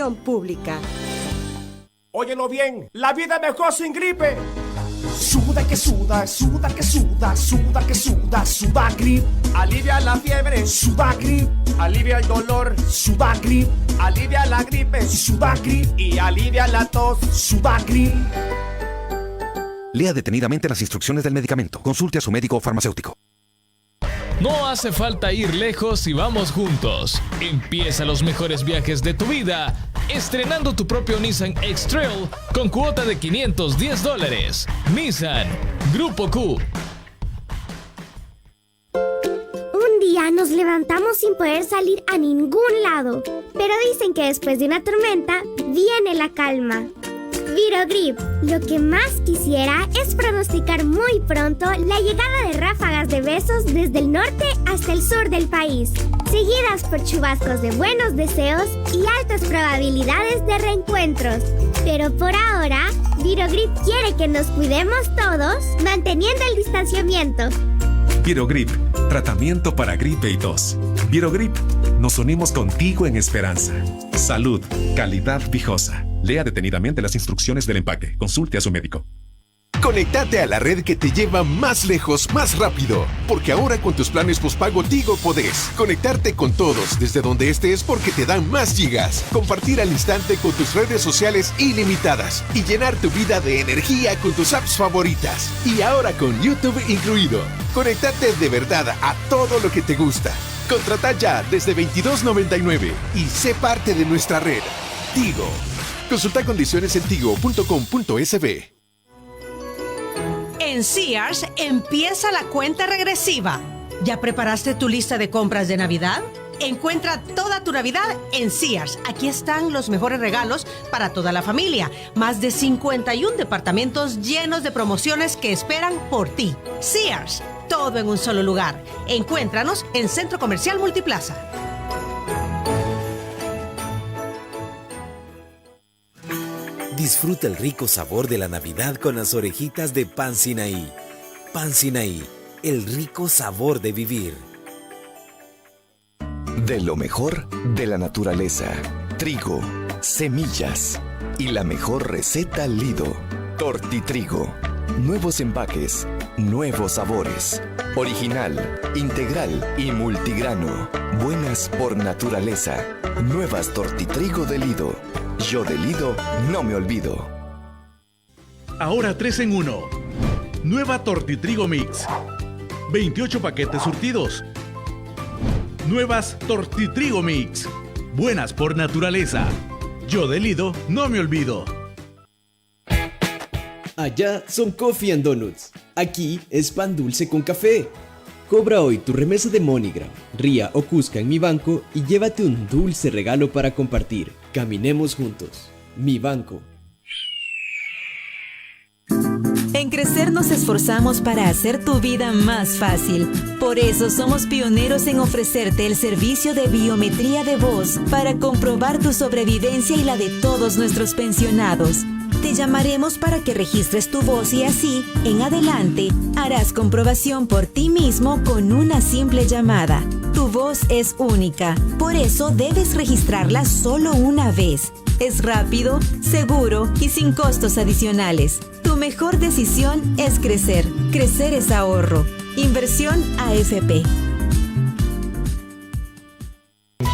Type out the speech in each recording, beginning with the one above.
Pública. Óyelo bien, la vida es mejor sin gripe. Suda que suda, suda que suda, suda que suda, Sudagrip. Alivia la fiebre, Sudagrip. Alivia el dolor, Sudagrip. Alivia la gripe, Sudagrip. Y alivia la tos, Sudagrip. Lea detenidamente las instrucciones del medicamento. Consulte a su médico o farmacéutico. No hace falta ir lejos y vamos juntos. Empieza los mejores viajes de tu vida estrenando tu propio Nissan X-Trail con cuota de $510. Nissan Grupo Q. Un día nos levantamos sin poder salir a ningún lado, pero dicen que después de una tormenta viene la calma. Virogrip, lo que más quisiera es pronosticar muy pronto la llegada de ráfagas de besos desde el norte hasta el sur del país, seguidas por chubascos de buenos deseos y altas probabilidades de reencuentros. Pero por ahora, Virogrip quiere que nos cuidemos todos, manteniendo el distanciamiento. Virogrip, tratamiento para gripe y tos. Virogrip, nos unimos contigo en esperanza. Salud, calidad Vijosa. Lea detenidamente las instrucciones del empaque. Consulte a su médico. Conéctate a la red que te lleva más lejos, más rápido. Porque ahora con tus planes postpago Tigo podés conectarte con todos desde donde estés porque te dan más gigas, compartir al instante con tus redes sociales ilimitadas y llenar tu vida de energía con tus apps favoritas. Y ahora con YouTube incluido. Conéctate de verdad a todo lo que te gusta. Contrata ya desde $22.99 y sé parte de nuestra red. Tigo. Consulta condiciones en tigo.com.sb. En Sears empieza la cuenta regresiva. ¿Ya preparaste tu lista de compras de Navidad? Encuentra toda tu Navidad en Sears. Aquí están los mejores regalos para toda la familia. Más de 51 departamentos llenos de promociones que esperan por ti. Sears, todo en un solo lugar. Encuéntranos en Centro Comercial Multiplaza. Disfruta el rico sabor de la Navidad con las orejitas de Pan Sinaí. Pan Sinaí, el rico sabor de vivir. De lo mejor de la naturaleza. Trigo, semillas y la mejor receta Lido. Tortitrigo. Nuevos empaques, nuevos sabores. Original, integral y multigrano. Buenas por naturaleza. Nuevas Tortitrigo de Lido. Yo de Lido no me olvido. Ahora 3 en 1. Nueva Tortitrigo Mix. 28 paquetes surtidos. Nuevas Tortitrigo Mix. Buenas por naturaleza. Yo de Lido no me olvido. Allá son Coffee and Donuts. Aquí es pan dulce con café. Cobra hoy tu remesa de MoneyGram, Ría o Cusca en Mi Banco y llévate un dulce regalo para compartir. Caminemos juntos. Mi Banco. En Crecer nos esforzamos para hacer tu vida más fácil. Por eso somos pioneros en ofrecerte el servicio de biometría de voz para comprobar tu sobrevivencia y la de todos nuestros pensionados. Te llamaremos para que registres tu voz y así, en adelante, harás comprobación por ti mismo con una simple llamada. Tu voz es única, por eso debes registrarla solo una vez. Es rápido, seguro y sin costos adicionales. Tu mejor decisión es crecer. Crecer es ahorro. Inversión AFP.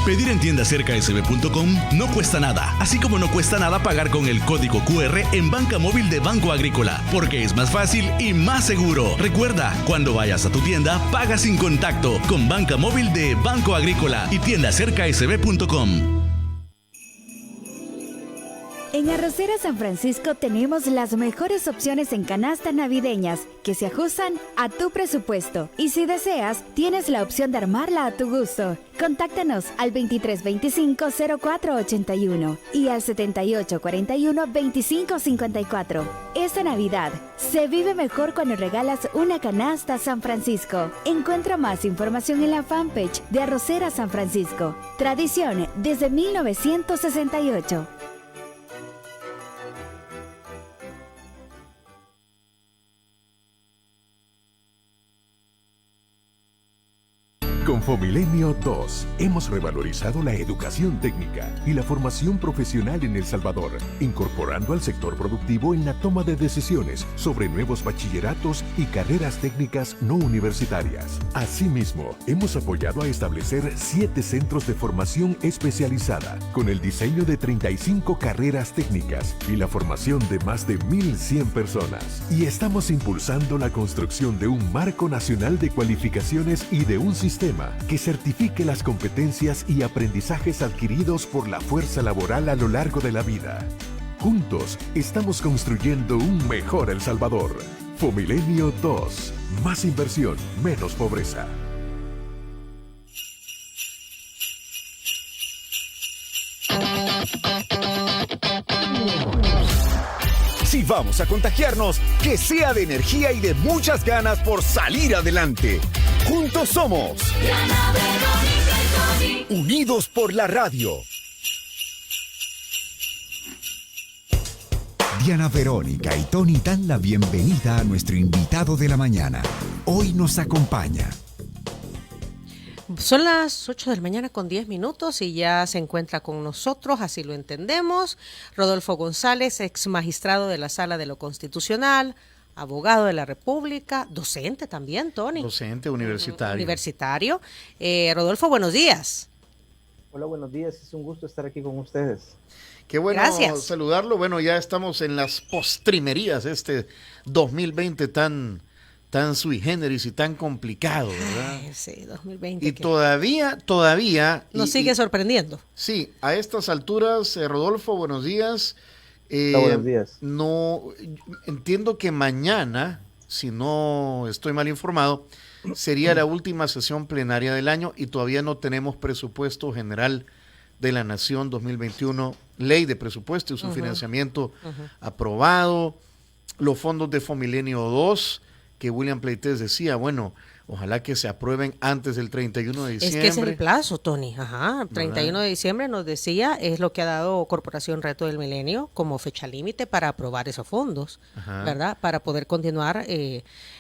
Pedir en tiendacercasb.com no cuesta nada, así como no cuesta nada pagar con el código QR en banca móvil de Banco Agrícola, porque es más fácil y más seguro. Recuerda, cuando vayas a tu tienda, paga sin contacto con banca móvil de Banco Agrícola y tiendacercasb.com. En Arrocera San Francisco tenemos las mejores opciones en canastas navideñas que se ajustan a tu presupuesto. Y si deseas, tienes la opción de armarla a tu gusto. Contáctanos al 2325-0481 y al 7841-2554. Esta Navidad se vive mejor cuando regalas una canasta San Francisco. Encuentra más información en la fanpage de Arrocera San Francisco. Tradición desde 1968. Con Fomilenio 2. Hemos revalorizado la educación técnica y la formación profesional en El Salvador, incorporando al sector productivo en la toma de decisiones sobre nuevos bachilleratos y carreras técnicas no universitarias. Asimismo, hemos apoyado a establecer 7 centros de formación especializada, con el diseño de 35 carreras técnicas y la formación de más de 1,100 personas. Y estamos impulsando la construcción de un marco nacional de cualificaciones y de un sistema que certifique las competencias y aprendizajes adquiridos por la fuerza laboral a lo largo de la vida. Juntos estamos construyendo un mejor El Salvador. Fomilenio 2. Más inversión, menos pobreza. Si vamos a contagiarnos, que sea de energía y de muchas ganas por salir adelante. Juntos somos Diana, Verónica y Tony. Unidos por la radio. Diana, Verónica y Tony dan la bienvenida a nuestro invitado de la mañana. Hoy nos acompaña. Son las 8 de la mañana con 10 minutos y ya se encuentra con nosotros, así lo entendemos, Rodolfo González, ex magistrado de la Sala de lo Constitucional, abogado de la República, docente también, Tony. Docente universitario. Universitario. Rodolfo, buenos días. Hola, buenos días, es un gusto estar aquí con ustedes. Qué bueno Gracias. saludarlo. Bueno, ya estamos en las postrimerías de este 2020 tan sui generis y tan complicado, ¿verdad? Ay, sí, 2020. Y todavía... Nos sigue sorprendiendo. Sí, a estas alturas, Rodolfo, buenos días. Hola, buenos días. No, entiendo que mañana, si no estoy mal informado, sería la última sesión plenaria del año y todavía no tenemos presupuesto general de la Nación 2021, ley de presupuesto y su financiamiento aprobado, los fondos de Fomilenio 2, que William Pleites decía, bueno, ojalá que se aprueben antes del 31 de diciembre. Es que ese es el plazo, Tony. Ajá, 31 de diciembre nos decía, es lo que ha dado Corporación Reto del Milenio como fecha límite para aprobar esos fondos, ¿verdad? Para poder continuar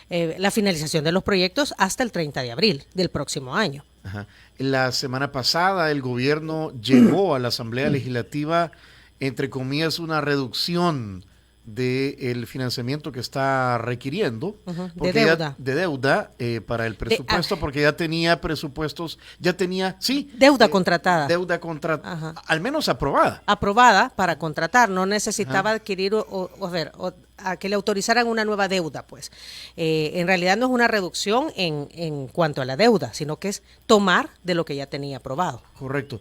la finalización de los proyectos hasta el 30 de abril del próximo año. Ajá. La semana pasada el gobierno llevó a la Asamblea Legislativa, entre comillas, una reducción del financiamiento que está requiriendo de deuda, para el presupuesto, porque ya tenía presupuestos, deuda contratada, al menos aprobada para contratar, no necesitaba adquirir a que le autorizaran una nueva deuda, pues en realidad no es una reducción en cuanto a la deuda, sino que es tomar de lo que ya tenía aprobado. Correcto.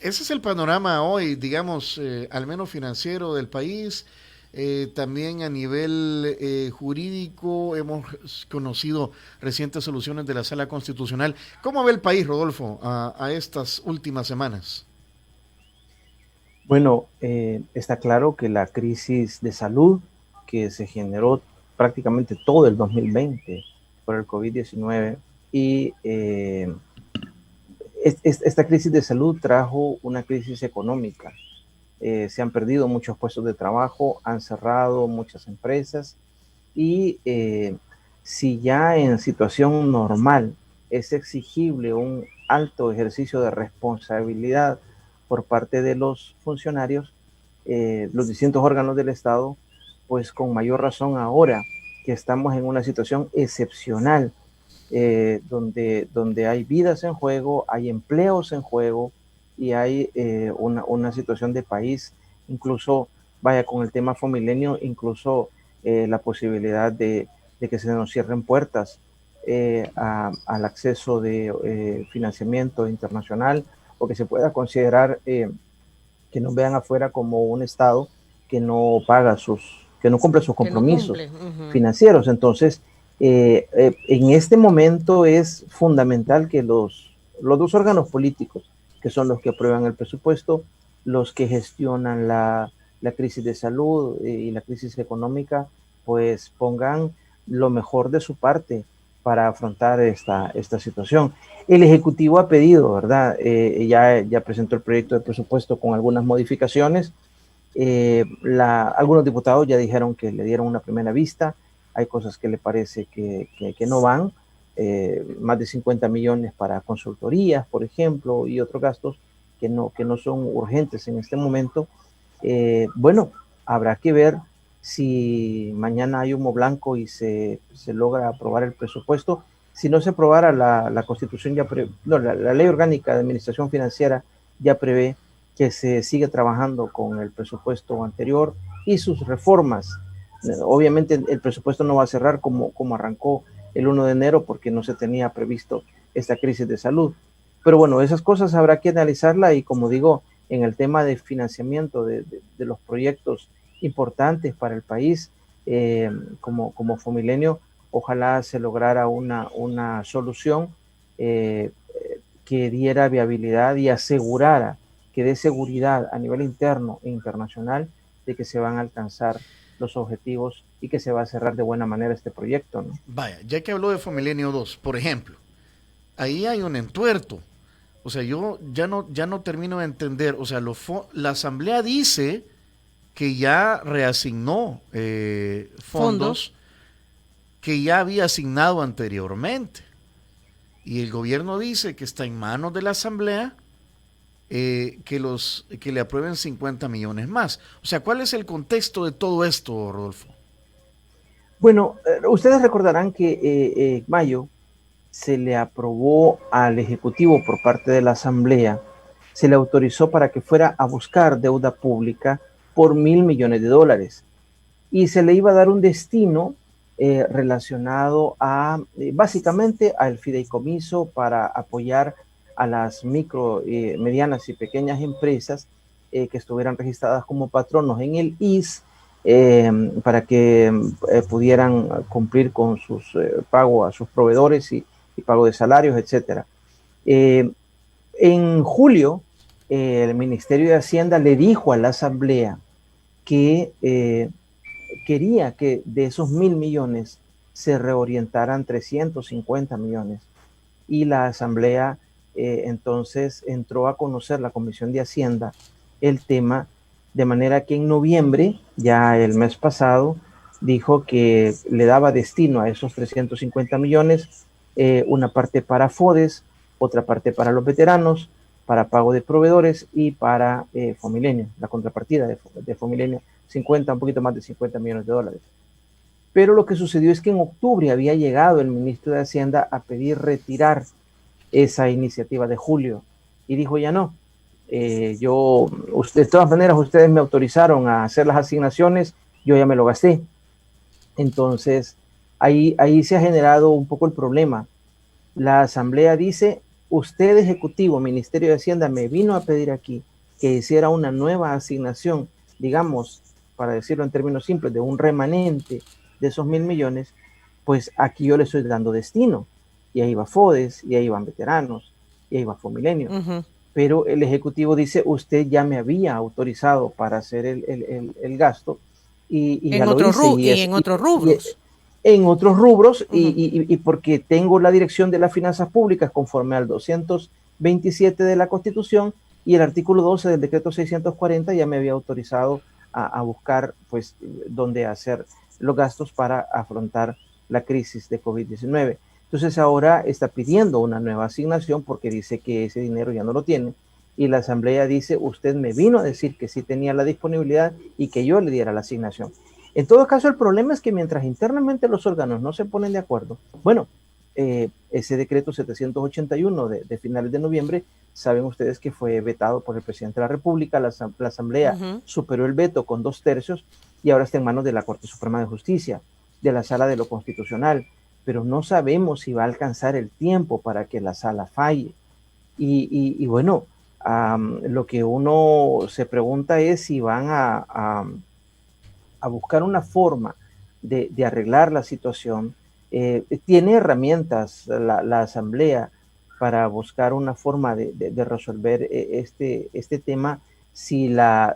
Ese es el panorama hoy, digamos, al menos financiero del país. También a nivel jurídico hemos conocido recientes soluciones de la Sala Constitucional. ¿Cómo ve el país, Rodolfo, a estas últimas semanas? Bueno, está claro que la crisis de salud que se generó prácticamente todo el 2020 por el COVID-19 y esta crisis de salud trajo una crisis económica. Se han perdido muchos puestos de trabajo, han cerrado muchas empresas y si ya en situación normal es exigible un alto ejercicio de responsabilidad por parte de los funcionarios, los distintos órganos del Estado, pues con mayor razón ahora que estamos en una situación excepcional, donde hay vidas en juego, hay empleos en juego, y hay una situación de país, incluso, con el tema Fomilenio, incluso la posibilidad de que se nos cierren puertas al acceso de financiamiento internacional, o que se pueda considerar que nos vean afuera como un Estado que no paga que no cumple sus compromisos financieros. Entonces, en este momento es fundamental que los dos órganos políticos, que son los que aprueban el presupuesto, los que gestionan la crisis de salud y la crisis económica, pues pongan lo mejor de su parte para afrontar esta situación. El Ejecutivo ha pedido, ¿verdad? Ya presentó el proyecto de presupuesto con algunas modificaciones. Algunos diputados ya dijeron que le dieron una primera vista. Hay cosas que le parece que no van, más de 50 millones para consultorías, por ejemplo, y otros gastos que no son urgentes en este momento. Bueno, habrá que ver si mañana hay humo blanco y se logra aprobar el presupuesto. Si no se aprobara la Constitución, la Ley Orgánica de Administración Financiera ya prevé que se sigue trabajando con el presupuesto anterior y sus reformas. Obviamente el presupuesto no va a cerrar como arrancó el 1 de enero porque no se tenía previsto esta crisis de salud. Pero bueno, esas cosas habrá que analizarla y como digo, en el tema de financiamiento de los proyectos importantes para el país, como Fomilenio, ojalá se lograra una solución que diera viabilidad y asegurara, que dé seguridad a nivel interno e internacional de que se van a alcanzar los objetivos y que se va a cerrar de buena manera este proyecto, ¿no? Vaya, ya que habló de Fomilenio 2, por ejemplo, ahí hay un entuerto. O sea, yo ya no termino de entender. O sea, la Asamblea dice que ya reasignó fondos que ya había asignado anteriormente. Y el gobierno dice que está en manos de la Asamblea que le aprueben 50 millones más. O sea, ¿cuál es el contexto de todo esto, Rodolfo? Bueno, ustedes recordarán que en mayo se le aprobó al Ejecutivo por parte de la Asamblea, se le autorizó para que fuera a buscar deuda pública por $1,000 millones y se le iba a dar un destino relacionado a básicamente al fideicomiso para apoyar a las micro, medianas y pequeñas empresas que estuvieran registradas como patronos en el IS para que pudieran cumplir con sus pago a sus proveedores y pago de salarios, etcétera. En julio, el Ministerio de Hacienda le dijo a la Asamblea que quería que de esos 1,000 millones se reorientaran 350 millones. Y la Asamblea entonces entró a conocer la Comisión de Hacienda el tema, de manera que en noviembre, ya el mes pasado, dijo que le daba destino a esos 350 millones, una parte para FODES, otra parte para los veteranos, para pago de proveedores y para Fomilenio, la contrapartida de Fomilenio, un poquito más de 50 millones de dólares. Pero lo que sucedió es que en octubre había llegado el ministro de Hacienda a pedir retirar esa iniciativa de julio y dijo ya no, de todas maneras ustedes me autorizaron a hacer las asignaciones, yo ya me lo gasté. Entonces ahí se ha generado un poco el problema. La Asamblea dice, usted Ejecutivo, Ministerio de Hacienda, me vino a pedir aquí que hiciera una nueva asignación, digamos, para decirlo en términos simples, de un remanente de esos 1,000 millones, pues aquí yo le estoy dando destino. Y ahí va FODES, y ahí van veteranos, y ahí va Fomilenio. Pero el Ejecutivo dice, usted ya me había autorizado para hacer el gasto. Y en otros rubros. En otros rubros, y porque tengo la dirección de las finanzas públicas conforme al 227 de la Constitución y el artículo 12 del decreto 640 ya me había autorizado a buscar pues dónde hacer los gastos para afrontar la crisis de COVID-19. Entonces ahora está pidiendo una nueva asignación porque dice que ese dinero ya no lo tiene y la Asamblea dice, usted me vino a decir que sí tenía la disponibilidad y que yo le diera la asignación. En todo caso, el problema es que mientras internamente los órganos no se ponen de acuerdo, bueno, ese decreto 781 de finales de noviembre, saben ustedes que fue vetado por el presidente de la República, la Asamblea superó el veto con 2/3 y ahora está en manos de la Corte Suprema de Justicia, de la Sala de lo Constitucional, pero no sabemos si va a alcanzar el tiempo para que la Sala falle. Y bueno, lo que uno se pregunta es si van a buscar una forma de arreglar la situación. Tiene herramientas la Asamblea para buscar una forma de resolver este tema si la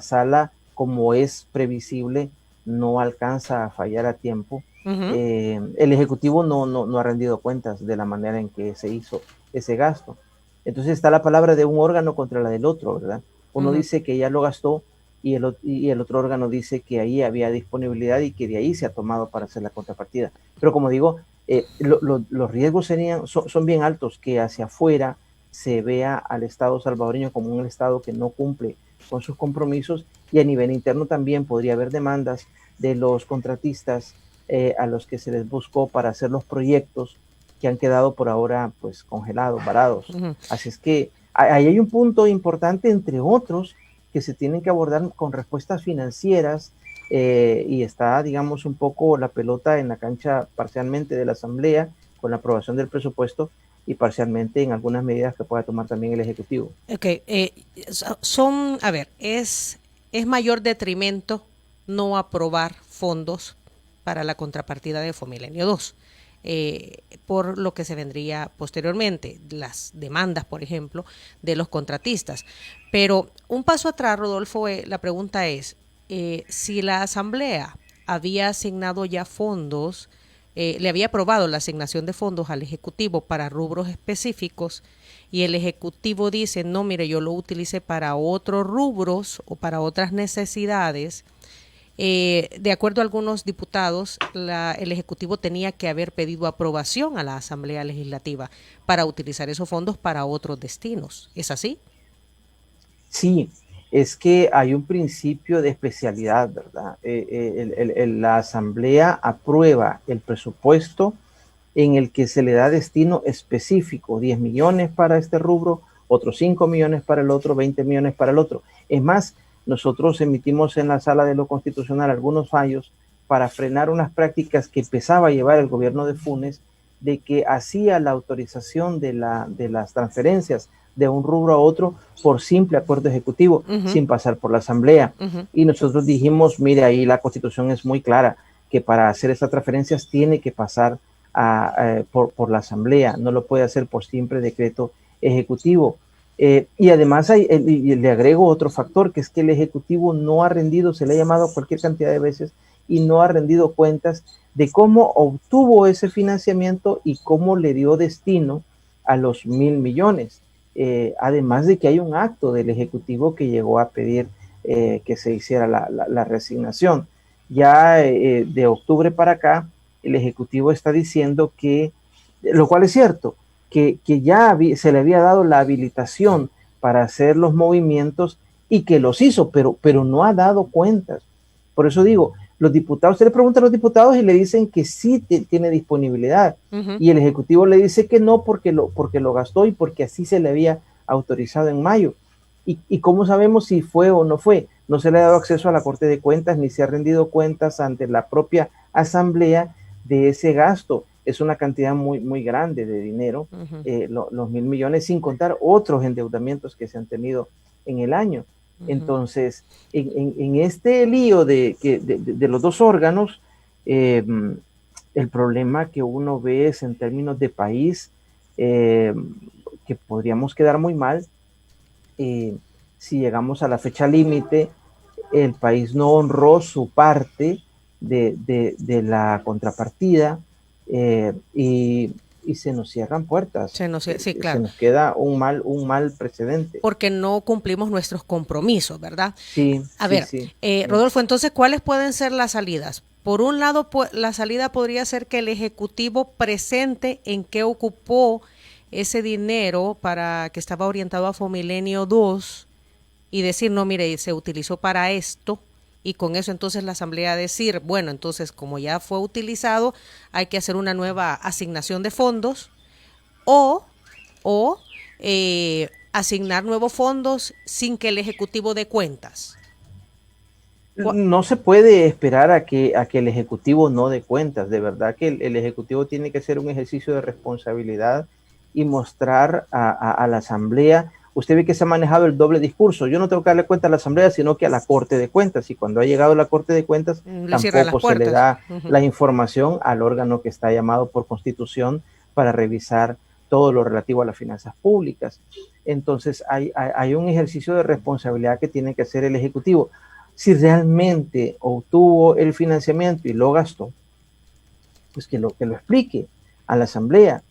Sala, como es previsible, no alcanza a fallar a tiempo. El Ejecutivo no ha rendido cuentas de la manera en que se hizo ese gasto. Entonces está la palabra de un órgano contra la del otro, ¿verdad? Uno dice que ya lo gastó y el otro órgano dice que ahí había disponibilidad y que de ahí se ha tomado para hacer la contrapartida. Pero como digo, los riesgos son bien altos, que hacia afuera se vea al Estado salvadoreño como un Estado que no cumple con sus compromisos, y a nivel interno también podría haber demandas de los contratistas a los que se les buscó para hacer los proyectos que han quedado por ahora pues congelados, varados. Así es que ahí hay un punto importante, entre otros, que se tienen que abordar con respuestas financieras, y está, digamos, un poco la pelota en la cancha parcialmente de la Asamblea con la aprobación del presupuesto y parcialmente en algunas medidas que pueda tomar también el Ejecutivo. Ok, es mayor detrimento no aprobar fondos para la contrapartida de Fomilenio 2, por lo que se vendría posteriormente, las demandas, por ejemplo, de los contratistas. Pero un paso atrás, Rodolfo, la pregunta es, si la Asamblea había asignado ya fondos, le había aprobado la asignación de fondos al Ejecutivo para rubros específicos, y el Ejecutivo dice, no, mire, yo lo utilicé para otros rubros o para otras necesidades. De acuerdo a algunos diputados, el Ejecutivo tenía que haber pedido aprobación a la Asamblea Legislativa para utilizar esos fondos para otros destinos. ¿Es así? Sí, es que hay un principio de especialidad, ¿verdad? La Asamblea aprueba el presupuesto en el que se le da destino específico, 10 millones para este rubro, otros 5 millones para el otro, 20 millones para el otro. Es más, nosotros emitimos en la Sala de lo Constitucional algunos fallos para frenar unas prácticas que empezaba a llevar el gobierno de Funes, de que hacía la autorización de las transferencias de un rubro a otro por simple acuerdo ejecutivo, sin pasar por la Asamblea. Y nosotros dijimos, mire, ahí la Constitución es muy clara, que para hacer esas transferencias tiene que pasar por la Asamblea, no lo puede hacer por simple decreto ejecutivo. Y además le agrego otro factor, que es que el Ejecutivo no ha rendido, se le ha llamado cualquier cantidad de veces, y no ha rendido cuentas de cómo obtuvo ese financiamiento y cómo le dio destino a los 1,000 millones. Además de que hay un acto del Ejecutivo que llegó a pedir que se hiciera la reasignación. Ya de octubre para acá, el Ejecutivo está diciendo que, lo cual es cierto, que ya se le había dado la habilitación para hacer los movimientos y que los hizo, pero no ha dado cuentas. Por eso digo, los diputados, usted le pregunta a los diputados y le dicen que sí tiene disponibilidad, y el Ejecutivo le dice que no porque lo gastó y porque así se le había autorizado en mayo. ¿Y cómo sabemos si fue o no fue? No se le ha dado acceso a la Corte de Cuentas ni se ha rendido cuentas ante la propia Asamblea de ese gasto. Es una cantidad muy, muy grande de dinero, los 1,000 millones, sin contar otros endeudamientos que se han tenido en el año. Entonces, en este lío de los dos órganos, el problema que uno ve es en términos de país, que podríamos quedar muy mal si llegamos a la fecha límite, el país no honró su parte de la contrapartida, y se nos cierran puertas. Sí, claro. Se nos queda un mal precedente. Porque no cumplimos nuestros compromisos, ¿verdad? Sí. Rodolfo, entonces, ¿cuáles pueden ser las salidas? Por un lado, la salida podría ser que el Ejecutivo presente en qué ocupó ese dinero para que estaba orientado a Fomilenio 2 y decir, no, mire, se utilizó para esto. Y con eso entonces la Asamblea decir, bueno, entonces como ya fue utilizado, hay que hacer una nueva asignación de fondos o asignar nuevos fondos sin que el Ejecutivo dé cuentas. No se puede esperar a que el Ejecutivo no dé cuentas. De verdad que el Ejecutivo tiene que hacer un ejercicio de responsabilidad y mostrar a la Asamblea. Usted ve que se ha manejado el doble discurso. Yo no tengo que darle cuenta a la Asamblea, sino que a la Corte de Cuentas. Y cuando ha llegado la Corte de Cuentas, tampoco se le da la información al órgano que está llamado por Constitución para revisar todo lo relativo a las finanzas públicas. Entonces, hay un ejercicio de responsabilidad que tiene que hacer el Ejecutivo. Si realmente obtuvo el financiamiento y lo gastó, pues que lo explique a la Asamblea.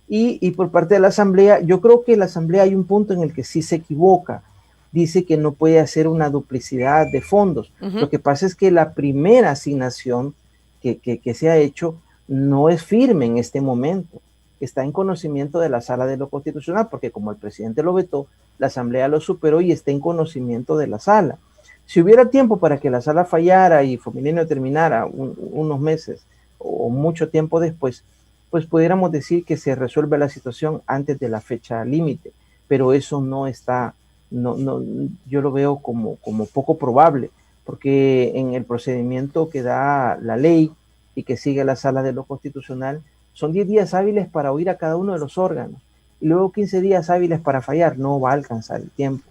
Y por parte de la Asamblea, yo creo que la Asamblea hay un punto en el que sí se equivoca. Dice que no puede hacer una duplicidad de fondos. Lo que pasa es que la primera asignación que se ha hecho no es firme en este momento. Está en conocimiento de la Sala de lo Constitucional, porque como el presidente lo vetó, la Asamblea lo superó y está en conocimiento de la Sala. Si hubiera tiempo para que la Sala fallara y Fomilenio terminara unos meses o mucho tiempo después, pues pudiéramos decir que se resuelve la situación antes de la fecha límite, pero eso no está, yo lo veo como poco probable, porque en el procedimiento que da la ley y que sigue la Sala de lo Constitucional, son 10 días hábiles para oír a cada uno de los órganos y luego 15 días hábiles para fallar. No va a alcanzar el tiempo.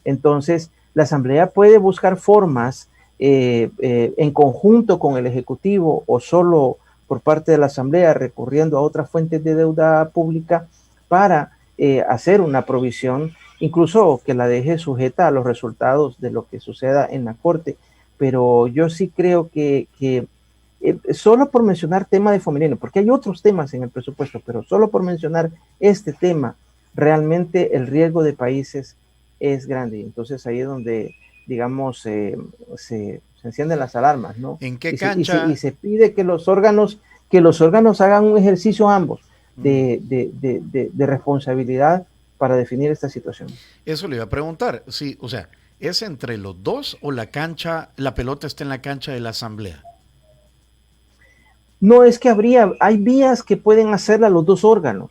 Entonces, la Asamblea puede buscar formas en conjunto con el Ejecutivo o solo por parte de la Asamblea recurriendo a otras fuentes de deuda pública para hacer una provisión, incluso que la deje sujeta a los resultados de lo que suceda en la Corte. Pero yo sí creo que solo por mencionar tema de Fomilenio, porque hay otros temas en el presupuesto, pero solo por mencionar este tema, realmente el riesgo de países es grande. Entonces ahí es donde, digamos, se encienden las alarmas, ¿no? ¿En qué cancha? Y se pide que los órganos hagan un ejercicio ambos de responsabilidad para definir esta situación. Eso le iba a preguntar, sí, o sea, ¿es entre los dos o la pelota está en la cancha de la Asamblea? No, es que hay vías que pueden hacerla los dos órganos.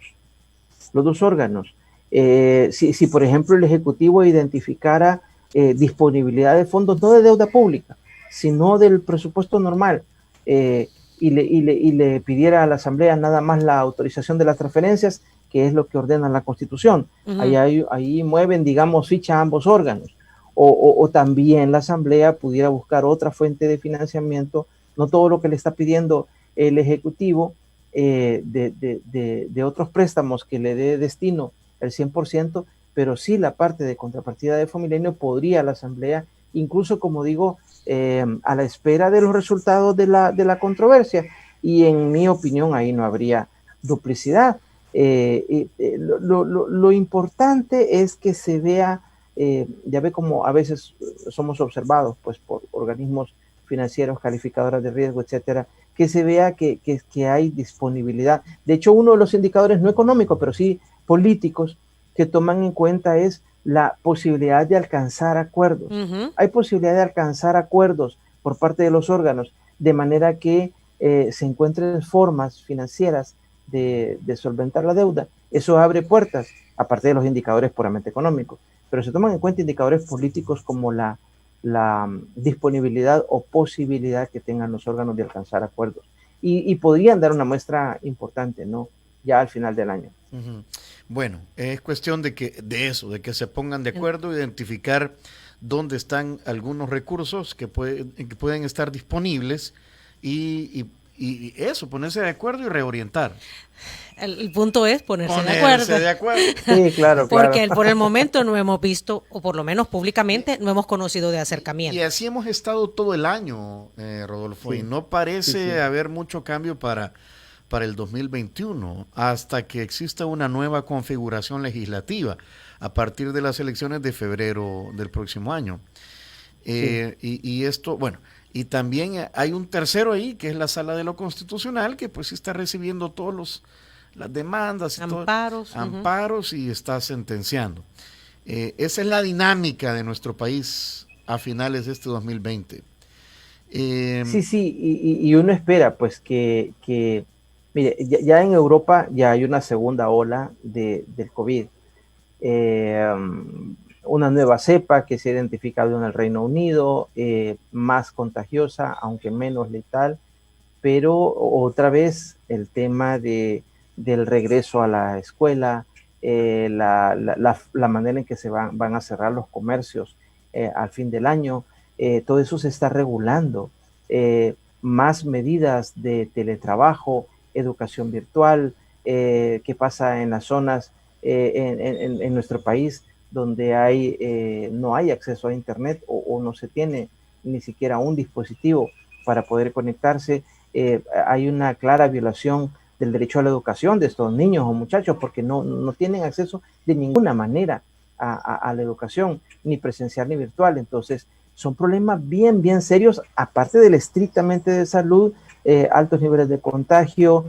Si por ejemplo el Ejecutivo identificara disponibilidad de fondos, no de deuda pública, sino del presupuesto normal, y le pidiera a la Asamblea nada más la autorización de las transferencias, que es lo que ordena la Constitución. Uh-huh. Ahí mueven, digamos, ficha ambos órganos. O también la Asamblea pudiera buscar otra fuente de financiamiento, no todo lo que le está pidiendo el Ejecutivo de otros préstamos que le dé destino el 100%, pero sí la parte de contrapartida de Fomilenio podría la Asamblea, incluso como digo, a la espera de los resultados de la controversia, y en mi opinión ahí no habría duplicidad. Lo importante es que se vea, ya ve como a veces somos observados pues por organismos financieros, calificadoras de riesgo, etcétera, que se vea que hay disponibilidad. De hecho, uno de los indicadores no económicos, pero sí políticos, que toman en cuenta es la posibilidad de alcanzar acuerdos. Uh-huh. Hay posibilidad de alcanzar acuerdos por parte de los órganos, de manera que se encuentren formas financieras de solventar la deuda. Eso abre puertas, aparte de los indicadores puramente económicos, pero se toman en cuenta indicadores políticos como la disponibilidad o posibilidad que tengan los órganos de alcanzar acuerdos, y podrían dar una muestra importante, ¿no? Ya al final del año. Uh-huh. Bueno, es cuestión de que se pongan de acuerdo, identificar dónde están algunos recursos que pueden estar disponibles y eso, ponerse de acuerdo y reorientar. El punto es ponerse de acuerdo. Sí, claro. Porque por el momento no hemos visto, o por lo menos públicamente, no hemos conocido de acercamiento. Y así hemos estado todo el año, Rodolfo, sí. Y no parece haber mucho cambio para el 2021, hasta que exista una nueva configuración legislativa a partir de las elecciones de febrero del próximo año. Y esto, bueno, y también hay un tercero ahí, que es la Sala de lo Constitucional, que pues está recibiendo todas las demandas, y amparos, y está sentenciando. Esa es la dinámica de nuestro país a finales de este 2020. Y uno espera pues que mire, ya en Europa ya hay una segunda ola del COVID. Una nueva cepa que se ha identificado en el Reino Unido, más contagiosa, aunque menos letal, pero otra vez el tema del regreso a la escuela, la manera en que se van a cerrar los comercios al fin del año, todo eso se está regulando. Más medidas de teletrabajo, educación virtual, que pasa en las zonas en nuestro país donde no hay acceso a internet o no se tiene ni siquiera un dispositivo para poder conectarse. Hay una clara violación del derecho a la educación de estos niños o muchachos, porque no tienen acceso de ninguna manera a la educación, ni presencial ni virtual. Entonces son problemas bien serios, aparte del estrictamente de salud, altos niveles de contagio,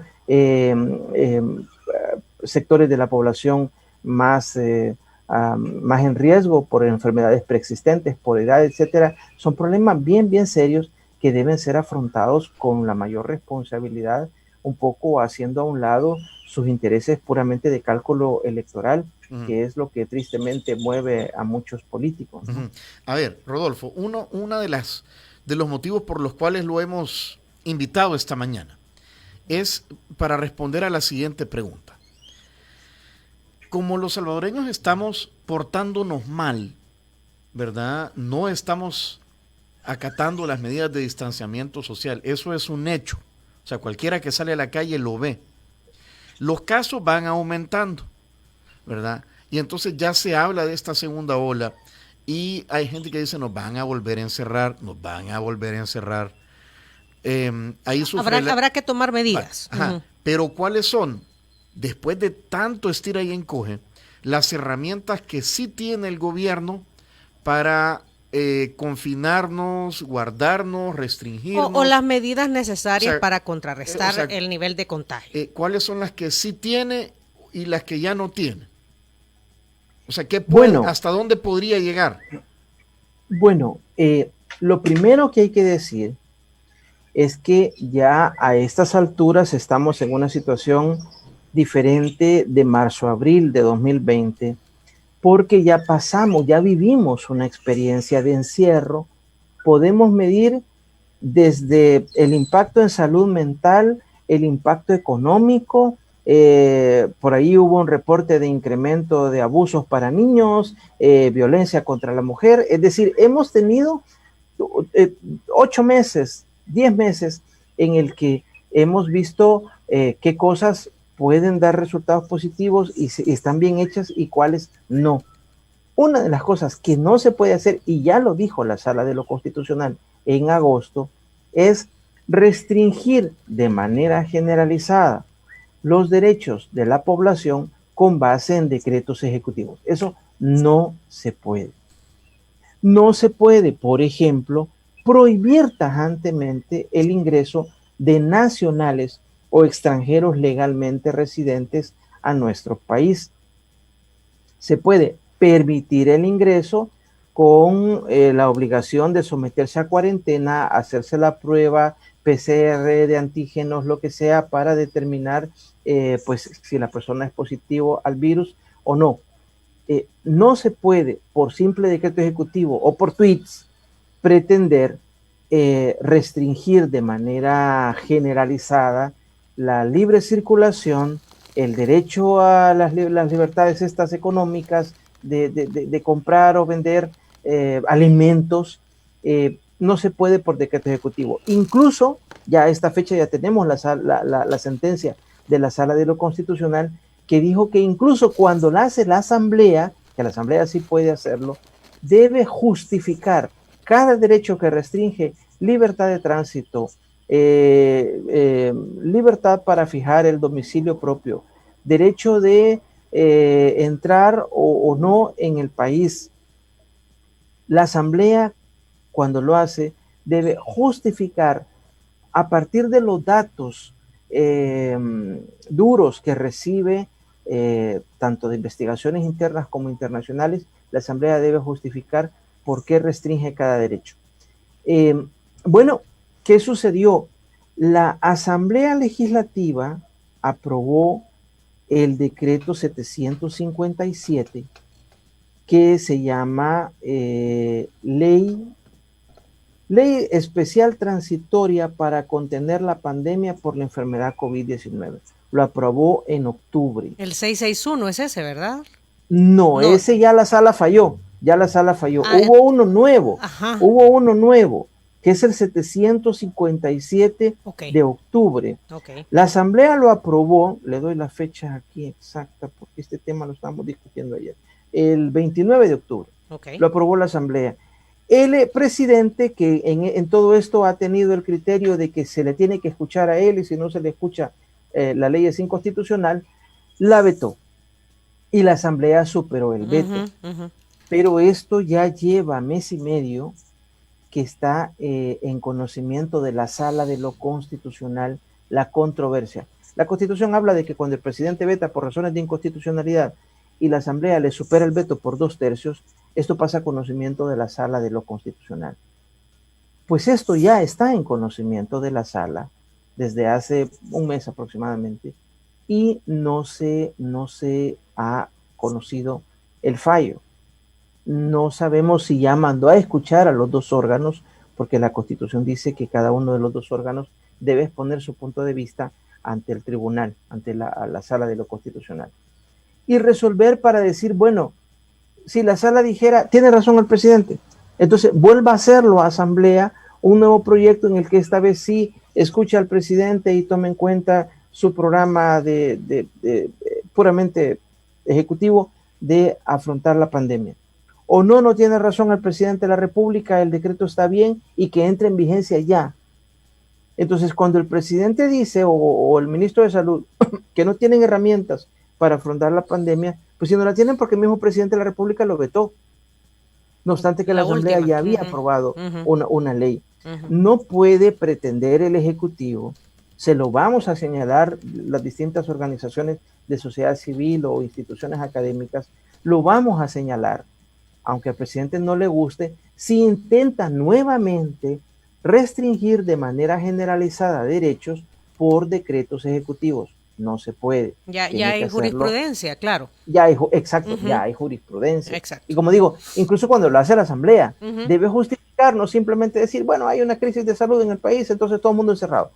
sectores de la población más en riesgo por enfermedades preexistentes, por edad, etcétera. Son problemas bien serios que deben ser afrontados con la mayor responsabilidad, un poco haciendo a un lado sus intereses puramente de cálculo electoral, que es lo que tristemente mueve a muchos políticos, ¿no? A ver, Rodolfo, uno de los motivos por los cuales lo hemos invitado esta mañana es para responder a la siguiente pregunta. Como los salvadoreños estamos portándonos mal, ¿verdad? No estamos acatando las medidas de distanciamiento social. Eso es un hecho. O sea, cualquiera que sale a la calle lo ve. Los casos van aumentando, ¿verdad? Y entonces ya se habla de esta segunda ola y hay gente que dice nos van a volver a encerrar, nos van a volver a encerrar. Ahí habrá que tomar medidas. Ajá. Pero ¿cuáles son? Después de tanto estira y encoge, las herramientas que sí tiene el gobierno para confinarnos, guardarnos, restringirnos. O las medidas necesarias para contrarrestar el nivel de contagio. ¿Cuáles son las que sí tiene y las que ya no tiene? O sea, ¿hasta dónde podría llegar? Bueno, lo primero que hay que decir es que ya a estas alturas estamos en una situación diferente de marzo-abril de 2020, porque ya vivimos una experiencia de encierro. Podemos medir desde el impacto en salud mental, el impacto económico, por ahí hubo un reporte de incremento de abusos para niños, violencia contra la mujer, es decir, hemos tenido 8 meses, 10 meses en el que hemos visto qué cosas pueden dar resultados positivos y están bien hechas y cuáles no. Una de las cosas que no se puede hacer, y ya lo dijo la Sala de lo Constitucional en agosto, es restringir de manera generalizada los derechos de la población con base en decretos ejecutivos. Eso no se puede. No se puede, por ejemplo, prohibir tajantemente el ingreso de nacionales o extranjeros legalmente residentes a nuestro país. Se puede permitir el ingreso con la obligación de someterse a cuarentena, hacerse la prueba PCR de antígenos, lo que sea, para determinar pues si la persona es positivo al virus o no. No se puede, por simple decreto ejecutivo o por tweets, pretender restringir de manera generalizada la libre circulación, el derecho a las libertades estas económicas de comprar o vender alimentos. No se puede por decreto ejecutivo. Incluso ya a esta fecha ya tenemos la sentencia de la Sala de lo Constitucional que dijo que incluso cuando la hace la Asamblea, que la Asamblea sí puede hacerlo, debe justificar cada derecho que restringe libertad de tránsito, libertad para fijar el domicilio propio, derecho de entrar o no en el país. La Asamblea, cuando lo hace, debe justificar a partir de los datos duros que recibe, tanto de investigaciones internas como internacionales. La Asamblea debe justificar por qué restringe cada derecho. Bueno, ¿qué sucedió? La Asamblea Legislativa aprobó el decreto 757, que se llama Ley Especial Transitoria para contener la pandemia por la enfermedad COVID-19. Lo aprobó en octubre. El 661 es ese, ¿verdad? No, ese ya la sala falló. Hubo uno nuevo. Hubo uno nuevo, que es el 757 de octubre. La Asamblea lo aprobó, le doy la fecha aquí exacta, porque este tema lo estábamos discutiendo ayer, el 29 de octubre. Lo aprobó la Asamblea. El presidente, que en todo esto ha tenido el criterio de que se le tiene que escuchar a él, y si no se le escucha, la ley es inconstitucional, la vetó. Y la Asamblea superó el veto. Pero esto ya lleva mes y medio que está en conocimiento de la Sala de lo Constitucional la controversia. La Constitución habla de que cuando el presidente veta por razones de inconstitucionalidad y la Asamblea le supera el veto por 2/3, esto pasa a conocimiento de la Sala de lo Constitucional. Pues esto ya está en conocimiento de la Sala desde hace un mes aproximadamente y no se ha conocido el fallo. No sabemos si ya mandó a escuchar a los dos órganos, porque la Constitución dice que cada uno de los dos órganos debe exponer su punto de vista ante el tribunal, ante la Sala de lo Constitucional. Y resolver para decir, bueno, si la Sala dijera, tiene razón el presidente, entonces vuelva a hacerlo a Asamblea, un nuevo proyecto en el que esta vez sí escuche al presidente y tome en cuenta su programa de puramente ejecutivo de afrontar la pandemia. O no tiene razón el presidente de la República, el decreto está bien y que entre en vigencia ya. Entonces, cuando el presidente dice, o el ministro de Salud, que no tienen herramientas para afrontar la pandemia, pues si no la tienen porque el mismo presidente de la República lo vetó. No obstante que la Asamblea ya había aprobado una ley. No puede pretender el Ejecutivo, se lo vamos a señalar las distintas organizaciones de sociedad civil o instituciones académicas, lo vamos a señalar, aunque al presidente no le guste, si intenta nuevamente restringir de manera generalizada derechos por decretos ejecutivos. No se puede. Ya hay jurisprudencia, claro. Ya hay jurisprudencia. Exacto. Y como digo, incluso cuando lo hace la Asamblea, debe justificar, no simplemente decir, bueno, hay una crisis de salud en el país, entonces todo el mundo encerrado.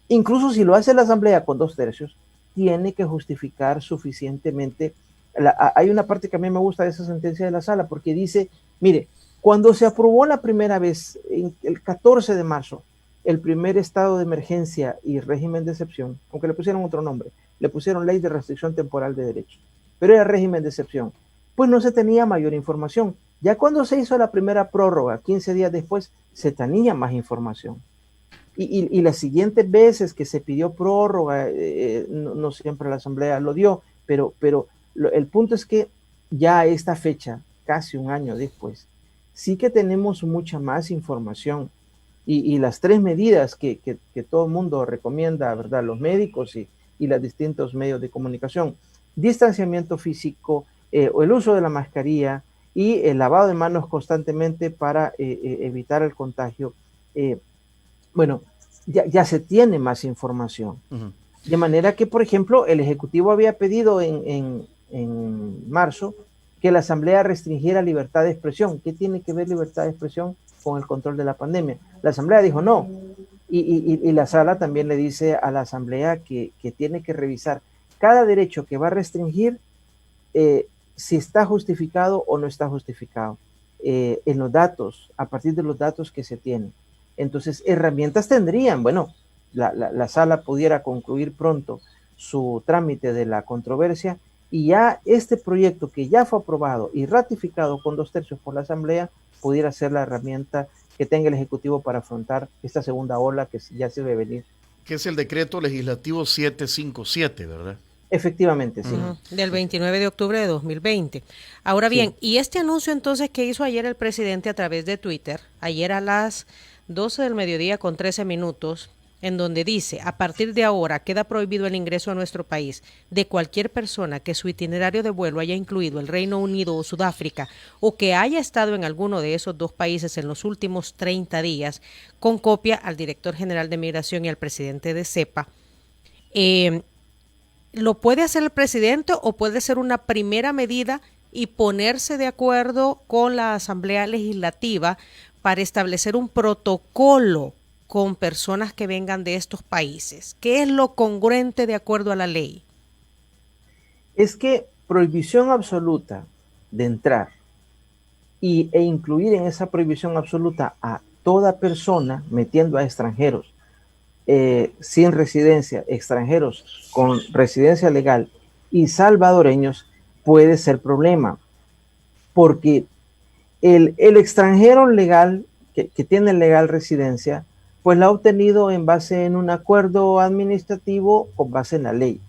Incluso si lo hace la Asamblea con 2/3, tiene que justificar suficientemente. Hay una parte que a mí me gusta de esa sentencia de la Sala, porque dice, mire, cuando se aprobó la primera vez, el 14 de marzo, el primer estado de emergencia y régimen de excepción, aunque le pusieron otro nombre, le pusieron Ley de Restricción Temporal de Derechos, pero era régimen de excepción, pues no se tenía mayor información. Ya cuando se hizo la primera prórroga, 15 días después, se tenía más información. Y las siguientes veces que se pidió prórroga, no siempre la Asamblea lo dio, pero el punto es que ya a esta fecha, casi un año después, sí que tenemos mucha más información. Y las 3 medidas que todo el mundo recomienda, ¿verdad? Los médicos y los distintos medios de comunicación: distanciamiento físico, o el uso de la mascarilla y el lavado de manos constantemente para evitar el contagio. Bueno, ya se tiene más información. De manera que, por ejemplo, el Ejecutivo había pedido en marzo que la Asamblea restringiera libertad de expresión. ¿Qué tiene que ver libertad de expresión con el control de la pandemia? La Asamblea dijo no, y la Sala también le dice a la Asamblea que tiene que revisar cada derecho que va a restringir, si está justificado o no está justificado, en los datos, a partir de los datos que se tienen. Entonces, herramientas tendrían. Bueno, la Sala pudiera concluir pronto su trámite de la controversia y ya este proyecto que ya fue aprobado y ratificado con 2/3 por la Asamblea pudiera ser la herramienta que tenga el Ejecutivo para afrontar esta segunda ola que ya se ve venir. Que es el decreto legislativo 757, ¿verdad? Efectivamente, sí. Del 29 de octubre de 2020. Ahora bien, sí. ¿Y este anuncio entonces que hizo ayer el presidente a través de Twitter, ayer a las 12 del mediodía con 13 minutos, en donde dice, a partir de ahora queda prohibido el ingreso a nuestro país de cualquier persona que su itinerario de vuelo haya incluido el Reino Unido o Sudáfrica o que haya estado en alguno de esos 2 países en los últimos 30 días, con copia al director general de Migración y al presidente de CEPA? ¿Lo puede hacer el presidente o puede ser una primera medida y ponerse de acuerdo con la Asamblea Legislativa para establecer un protocolo con personas que vengan de estos países? ¿Qué es lo congruente de acuerdo a la ley? Es que prohibición absoluta de entrar e incluir en esa prohibición absoluta a toda persona, metiendo a extranjeros sin residencia, extranjeros con residencia legal y salvadoreños, puede ser problema, porque el extranjero legal que tiene legal residencia, pues la ha obtenido en base en un acuerdo administrativo con base en la ley.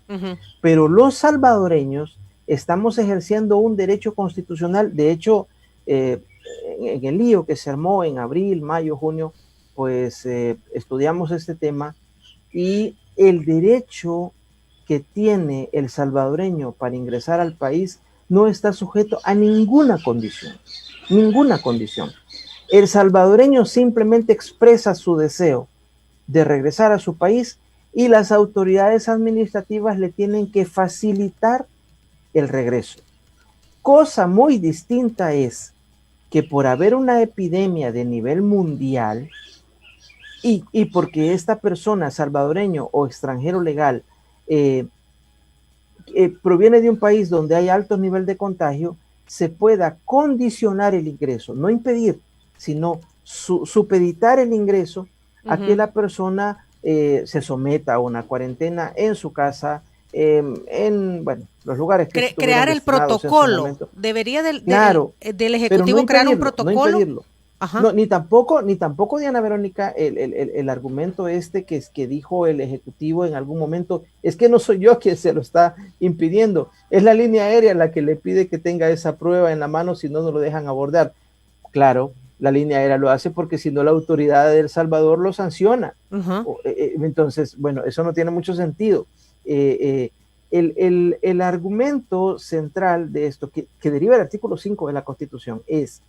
Pero los salvadoreños estamos ejerciendo un derecho constitucional. De hecho, en el lío que se armó en abril, mayo, junio, pues estudiamos este tema y el derecho que tiene el salvadoreño para ingresar al país no está sujeto a ninguna condición, ninguna condición. El salvadoreño simplemente expresa su deseo de regresar a su país y las autoridades administrativas le tienen que facilitar el regreso. Cosa muy distinta es que por haber una epidemia de nivel mundial y porque esta persona, salvadoreño o extranjero legal, proviene de un país donde hay alto nivel de contagio, se pueda condicionar el ingreso, no impedir, sino supeditar el ingreso a que la persona se someta a una cuarentena en su casa, en los lugares que crear el protocolo. Debería del Ejecutivo crear un protocolo. No impedirlo. No, ni tampoco, Diana Verónica, el argumento que dijo el Ejecutivo en algún momento, es que no soy yo quien se lo está impidiendo, es la línea aérea la que le pide que tenga esa prueba en la mano, si no lo dejan abordar. Claro, la línea aérea lo hace porque si no la autoridad de El Salvador lo sanciona. Entonces, bueno, eso no tiene mucho sentido. El argumento central de esto, que deriva del artículo 5 de la Constitución, es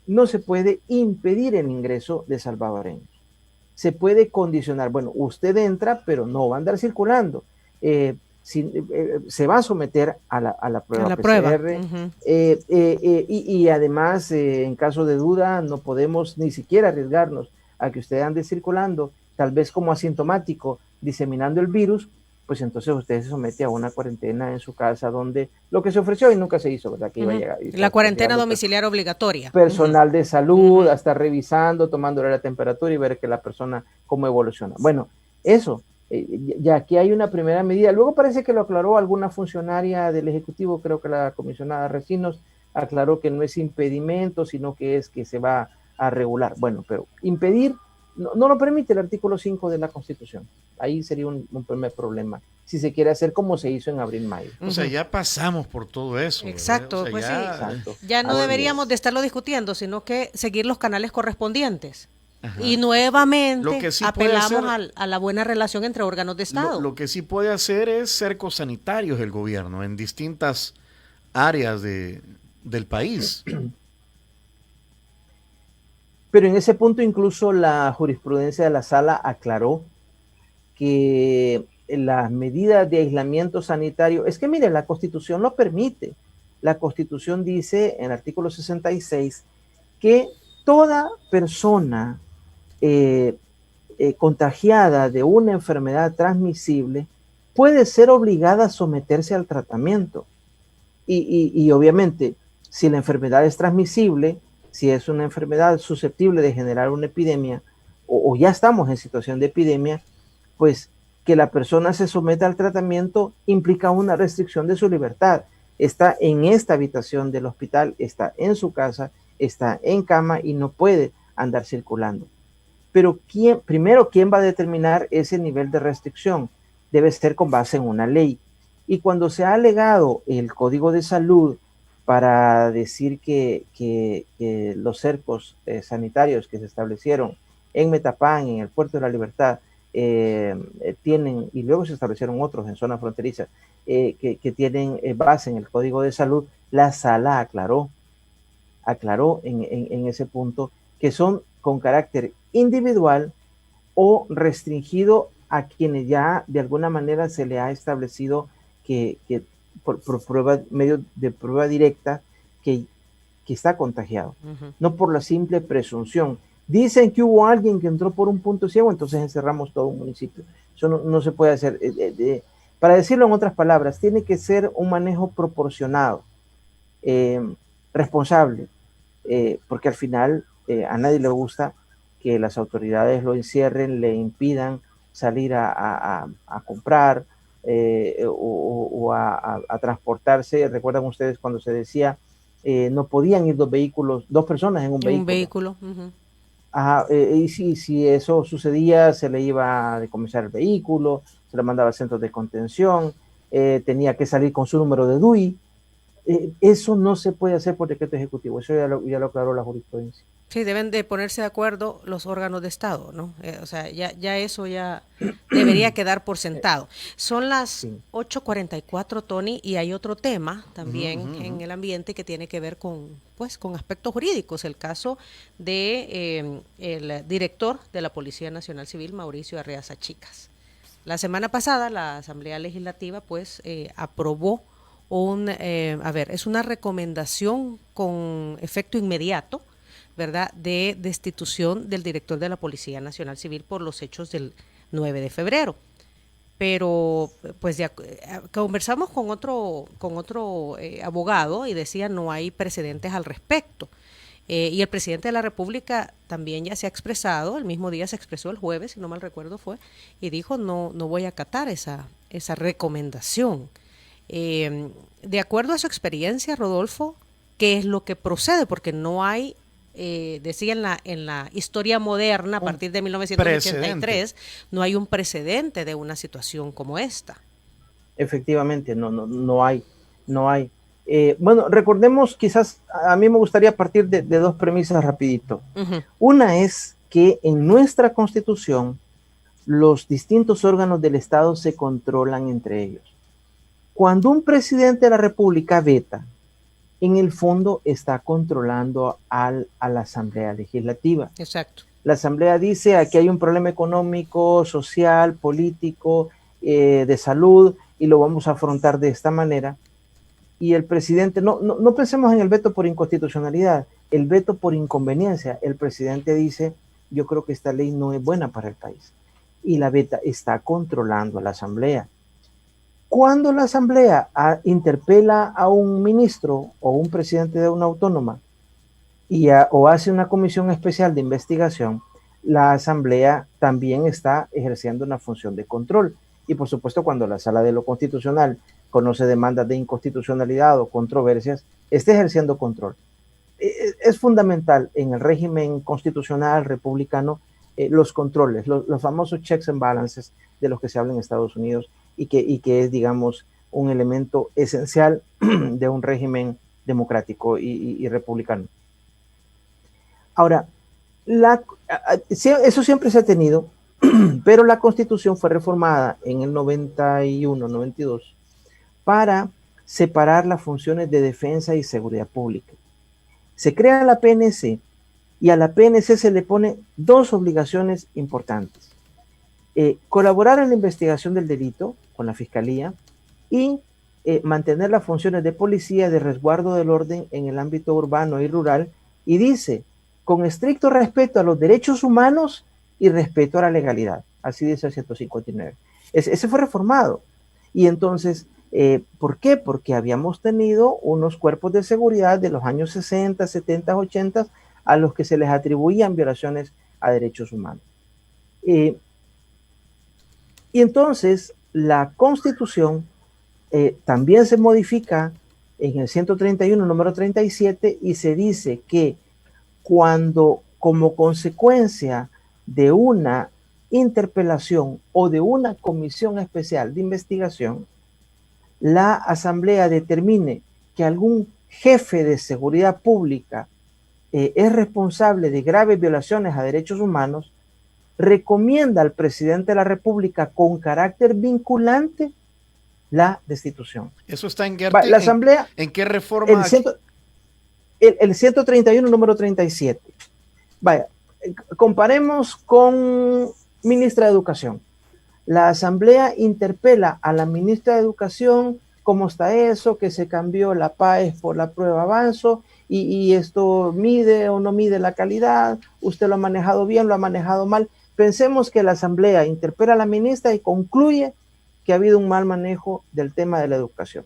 no se puede impedir el ingreso de salvadoreños. Se puede condicionar, bueno, usted entra, pero no va a andar circulando. Se va a someter a la prueba PCR. Y además, en caso de duda, no podemos ni siquiera arriesgarnos a que usted ande circulando, tal vez como asintomático, diseminando el virus, pues entonces usted se somete a una cuarentena en su casa, donde lo que se ofreció y nunca se hizo, ¿verdad? Que iba a llegar. La cuarentena domiciliaria obligatoria. Personal de salud, hasta revisando, tomándole la temperatura y ver que la persona cómo evoluciona. Bueno, eso, ya aquí hay una primera medida. Luego parece que lo aclaró alguna funcionaria del Ejecutivo, creo que la comisionada Recinos aclaró que no es impedimento, sino que es que se va a regular. Bueno, pero impedir no lo permite el artículo 5 de la Constitución. Ahí sería un primer problema, si se quiere hacer como se hizo en abril-mayo. O sea, ya pasamos por todo eso. Exacto, o sea, pues ya, sí. Ya no deberíamos de estarlo discutiendo, sino que seguir los canales correspondientes. Y nuevamente apelamos a la buena relación entre órganos de Estado. Lo que sí puede hacer es cercos sanitarios el gobierno en distintas áreas del país. Pero en ese punto incluso la jurisprudencia de la sala aclaró que las medidas de aislamiento sanitario, es que mire, la Constitución lo permite. La Constitución dice en el artículo 66 que toda persona contagiada de una enfermedad transmisible puede ser obligada a someterse al tratamiento. Y obviamente, si la enfermedad es transmisible, si es una enfermedad susceptible de generar una epidemia, o ya estamos en situación de epidemia, pues que la persona se someta al tratamiento implica una restricción de su libertad. Está en esta habitación del hospital, está en su casa, está en cama y no puede andar circulando. Pero primero, ¿quién va a determinar ese nivel de restricción? Debe ser con base en una ley. Y cuando se ha alegado el Código de Salud para decir que los cercos sanitarios que se establecieron en Metapán, en el Puerto de la Libertad, tienen, y luego se establecieron otros en zonas fronterizas, que tienen base en el Código de Salud, la sala aclaró en ese punto que son con carácter individual o restringido a quienes ya de alguna manera se le ha establecido que por prueba, medio de prueba directa, que está contagiado, no por la simple presunción. Dicen que hubo alguien que entró por un punto ciego, entonces encerramos todo un municipio. Eso no se puede hacer. Para decirlo en otras palabras, tiene que ser un manejo proporcionado, responsable, porque al final a nadie le gusta que las autoridades lo encierren, le impidan salir a comprar, o a transportarse. ¿Recuerdan ustedes cuando se decía no podían ir dos personas en un vehículo? Y si eso sucedía, se le iba a decomisar el vehículo, se le mandaba a centros de contención, tenía que salir con su número de DUI, Eso no se puede hacer por decreto ejecutivo, eso ya lo aclaró la jurisprudencia. Sí, deben de ponerse de acuerdo los órganos de Estado, ¿no? O sea, ya eso ya debería quedar por sentado. Son las 8:44, Tony, y hay otro tema también en el ambiente que tiene que ver con aspectos jurídicos. El caso de el director de la Policía Nacional Civil, Mauricio Arreaza Chicas. La semana pasada la Asamblea Legislativa aprobó es una recomendación con efecto inmediato, ¿verdad?, de destitución del director de la Policía Nacional Civil por los hechos del 9 de febrero. Pero pues conversamos con otro abogado y decía no hay precedentes al respecto. Y el presidente de la República también ya se ha expresado, el mismo día se expresó el jueves, si no mal recuerdo fue, y dijo no voy a acatar esa recomendación. De acuerdo a su experiencia, Rodolfo, ¿qué es lo que procede? Porque no hay, decía en la historia moderna, a partir de 1983, no hay un precedente de una situación como esta. Efectivamente, no hay. Bueno, recordemos, quizás a mí me gustaría partir de dos premisas rapidito. Una es que en nuestra Constitución los distintos órganos del Estado se controlan entre ellos. Cuando un presidente de la República veta, en el fondo está controlando a la Asamblea Legislativa. Exacto. La Asamblea dice aquí hay un problema económico, social, político, de salud, y lo vamos a afrontar de esta manera. Y el presidente, no pensemos en el veto por inconstitucionalidad, el veto por inconveniencia. El presidente dice, yo creo que esta ley no es buena para el país. Y la veta, está controlando a la Asamblea. Cuando la Asamblea interpela a un ministro o un presidente de una autónoma o hace una comisión especial de investigación, la Asamblea también está ejerciendo una función de control. Y por supuesto, cuando la Sala de lo Constitucional conoce demandas de inconstitucionalidad o controversias, está ejerciendo control. Es fundamental en el régimen constitucional republicano los controles, los famosos checks and balances de los que se habla en Estados Unidos y que es, digamos, un elemento esencial de un régimen democrático y republicano. Ahora, eso siempre se ha tenido, pero la Constitución fue reformada en el 91, 92 para separar las funciones de defensa y seguridad pública. Se crea la PNC y a la PNC se le pone dos obligaciones importantes. Colaborar en la investigación del delito con la Fiscalía y mantener las funciones de policía de resguardo del orden en el ámbito urbano y rural, y dice, con estricto respeto a los derechos humanos y respeto a la legalidad. Así dice el 159. Ese fue reformado. Y entonces, ¿por qué? Porque habíamos tenido unos cuerpos de seguridad de los años 60, 70, 80 a los que se les atribuían violaciones a derechos humanos. Y entonces la Constitución también se modifica en el 131, número 37, y se dice que cuando, como consecuencia de una interpelación o de una comisión especial de investigación, la Asamblea determine que algún jefe de seguridad pública es responsable de graves violaciones a derechos humanos, recomienda al presidente de la República con carácter vinculante la destitución. Eso está en Gerti, la Asamblea, ¿en qué reforma? El 131, número 37. Vaya, comparemos con ministra de Educación. La Asamblea interpela a la ministra de Educación, ¿cómo está eso? Que se cambió la PAES por la prueba avanzo, y esto mide o no mide la calidad, usted lo ha manejado bien, lo ha manejado mal. Pensemos que la Asamblea interpela a la ministra y concluye que ha habido un mal manejo del tema de la educación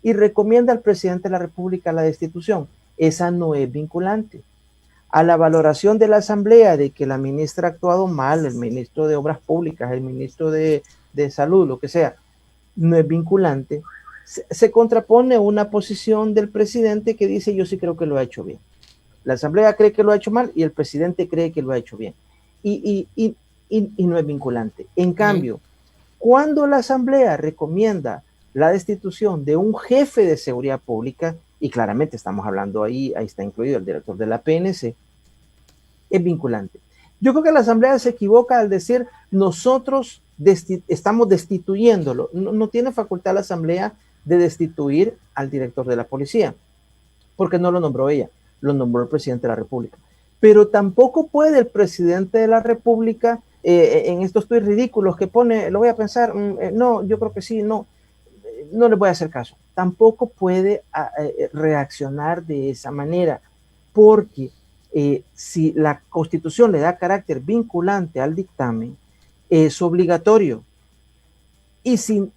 y recomienda al presidente de la República la destitución. Esa no es vinculante. A la valoración de la Asamblea de que la ministra ha actuado mal, el ministro de Obras Públicas, el ministro de Salud, lo que sea, no es vinculante, se contrapone una posición del presidente que dice yo sí creo que lo ha hecho bien. La Asamblea cree que lo ha hecho mal y el presidente cree que lo ha hecho bien. Y no es vinculante. En cambio, cuando la Asamblea recomienda la destitución de un jefe de seguridad pública, y claramente estamos hablando ahí está incluido el director de la PNC, es vinculante. Yo creo que la Asamblea se equivoca al decir nosotros estamos destituyéndolo. No tiene facultad la Asamblea de destituir al director de la policía, porque no lo nombró ella, lo nombró el presidente de la República. Pero tampoco puede el presidente de la República, en estos tuits ridículos que pone, lo voy a pensar, no, yo creo que sí, no le voy a hacer caso. Tampoco puede reaccionar de esa manera, porque si la Constitución le da carácter vinculante al dictamen, es obligatorio. Y si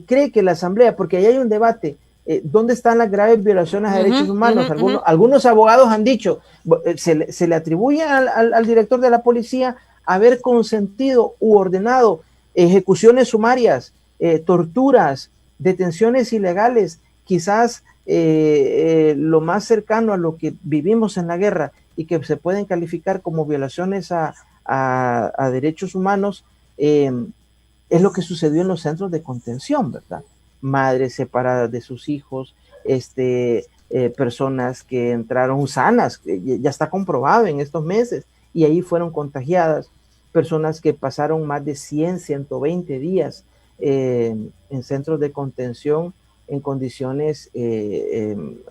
cree que la Asamblea, porque ahí hay un debate, ¿dónde están las graves violaciones a derechos humanos? Algunos abogados han dicho, se le atribuye al director de la policía haber consentido u ordenado ejecuciones sumarias, torturas, detenciones ilegales, quizás lo más cercano a lo que vivimos en la guerra y que se pueden calificar como violaciones a derechos humanos, es lo que sucedió en los centros de contención, ¿verdad? Madres separadas de sus hijos, personas que entraron sanas, ya está comprobado en estos meses, y ahí fueron contagiadas, personas que pasaron más de 120 días en centros de contención en condiciones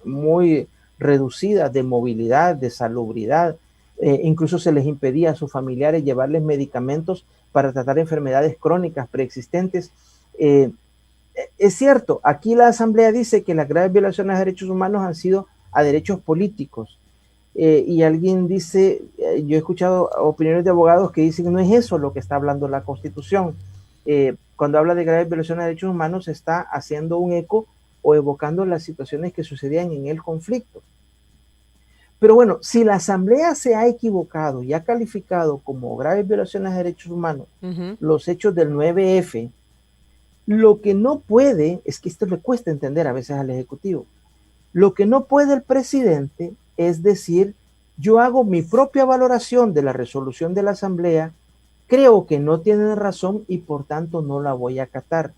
muy reducidas de movilidad, de salubridad, incluso se les impedía a sus familiares llevarles medicamentos para tratar enfermedades crónicas preexistentes. Es cierto, aquí la Asamblea dice que las graves violaciones a derechos humanos han sido a derechos políticos, y alguien dice, yo he escuchado opiniones de abogados que dicen que no es eso lo que está hablando la Constitución. Cuando habla de graves violaciones de derechos humanos está haciendo un eco o evocando las situaciones que sucedían en el conflicto. Pero bueno, si la Asamblea se ha equivocado y ha calificado como graves violaciones de derechos humanos los hechos del 9F, lo que no puede, es que esto le cuesta entender a veces al Ejecutivo, lo que no puede el presidente es decir, yo hago mi propia valoración de la resolución de la Asamblea, creo que no tienen razón y por tanto no la voy a acatar.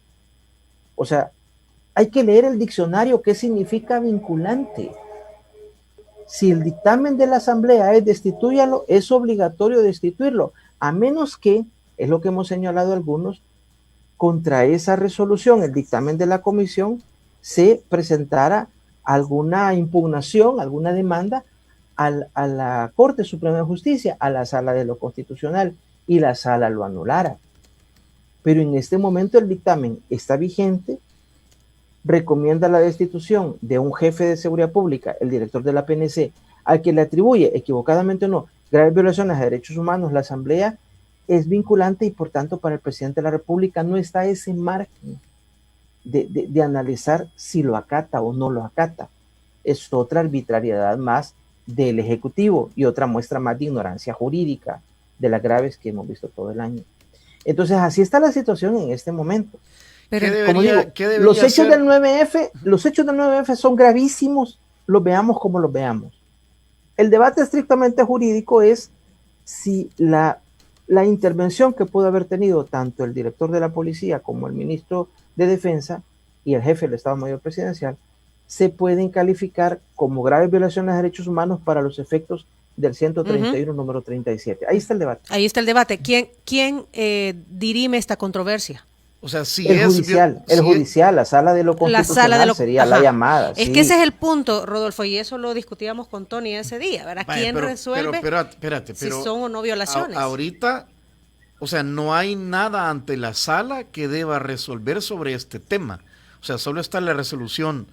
O sea, hay que leer el diccionario qué significa vinculante. Si el dictamen de la Asamblea es destitúyalo, es obligatorio destituirlo, a menos que, es lo que hemos señalado algunos, contra esa resolución, el dictamen de la comisión, se presentara alguna impugnación, alguna demanda a la Corte Suprema de Justicia, a la Sala de lo Constitucional, y la Sala lo anulara. Pero en este momento el dictamen está vigente, recomienda la destitución de un jefe de seguridad pública, el director de la PNC, al que le atribuye, equivocadamente o no, graves violaciones a derechos humanos. La Asamblea es vinculante y por tanto para el presidente de la República no está ese margen de analizar si lo acata o no lo acata. Es otra arbitrariedad más del Ejecutivo y otra muestra más de ignorancia jurídica de las graves que hemos visto todo el año. Entonces así está la situación en este momento. Pero como digo, los hechos del 9F son gravísimos, los veamos como los veamos. El debate estrictamente jurídico es si la intervención que pudo haber tenido tanto el director de la policía como el ministro de Defensa y el jefe del Estado Mayor Presidencial se pueden calificar como graves violaciones de derechos humanos para los efectos del 131 número 37. Ahí está el debate. Ahí está el debate. ¿Quién dirime esta controversia? O sea, si el judicial, la Sala de lo Constitucional sería la llamada. Es que ese es el punto, Rodolfo, y eso lo discutíamos con Tony ese día, ¿verdad? ¿Quién resuelve espérate, si son o no violaciones? Ahorita, o sea, no hay nada ante la Sala que deba resolver sobre este tema. O sea, solo está la resolución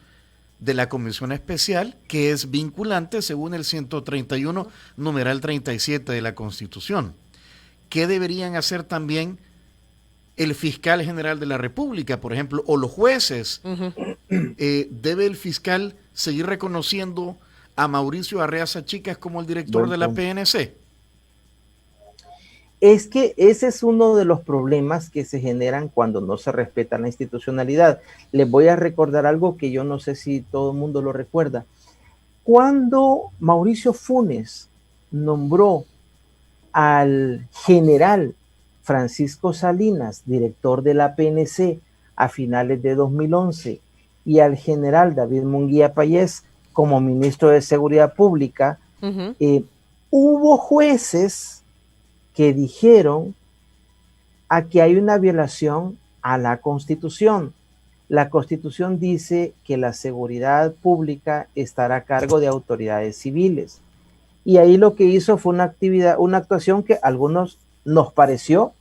de la Comisión Especial, que es vinculante según el 131, numeral 37 de la Constitución. ¿Qué deberían hacer también el fiscal general de la República, por ejemplo, o los jueces? ¿Debe el fiscal seguir reconociendo a Mauricio Arreaza Chicas como el director de la PNC? Es que ese es uno de los problemas que se generan cuando no se respeta la institucionalidad. Les voy a recordar algo que yo no sé si todo el mundo lo recuerda. Cuando Mauricio Funes nombró al general Francisco Salinas, director de la PNC, a finales de 2011 y al general David Munguía Payés como ministro de Seguridad Pública, hubo jueces que dijeron a que hay una violación a la Constitución. La Constitución dice que la seguridad pública estará a cargo de autoridades civiles. Y ahí lo que hizo fue una actuación que a algunos nos pareció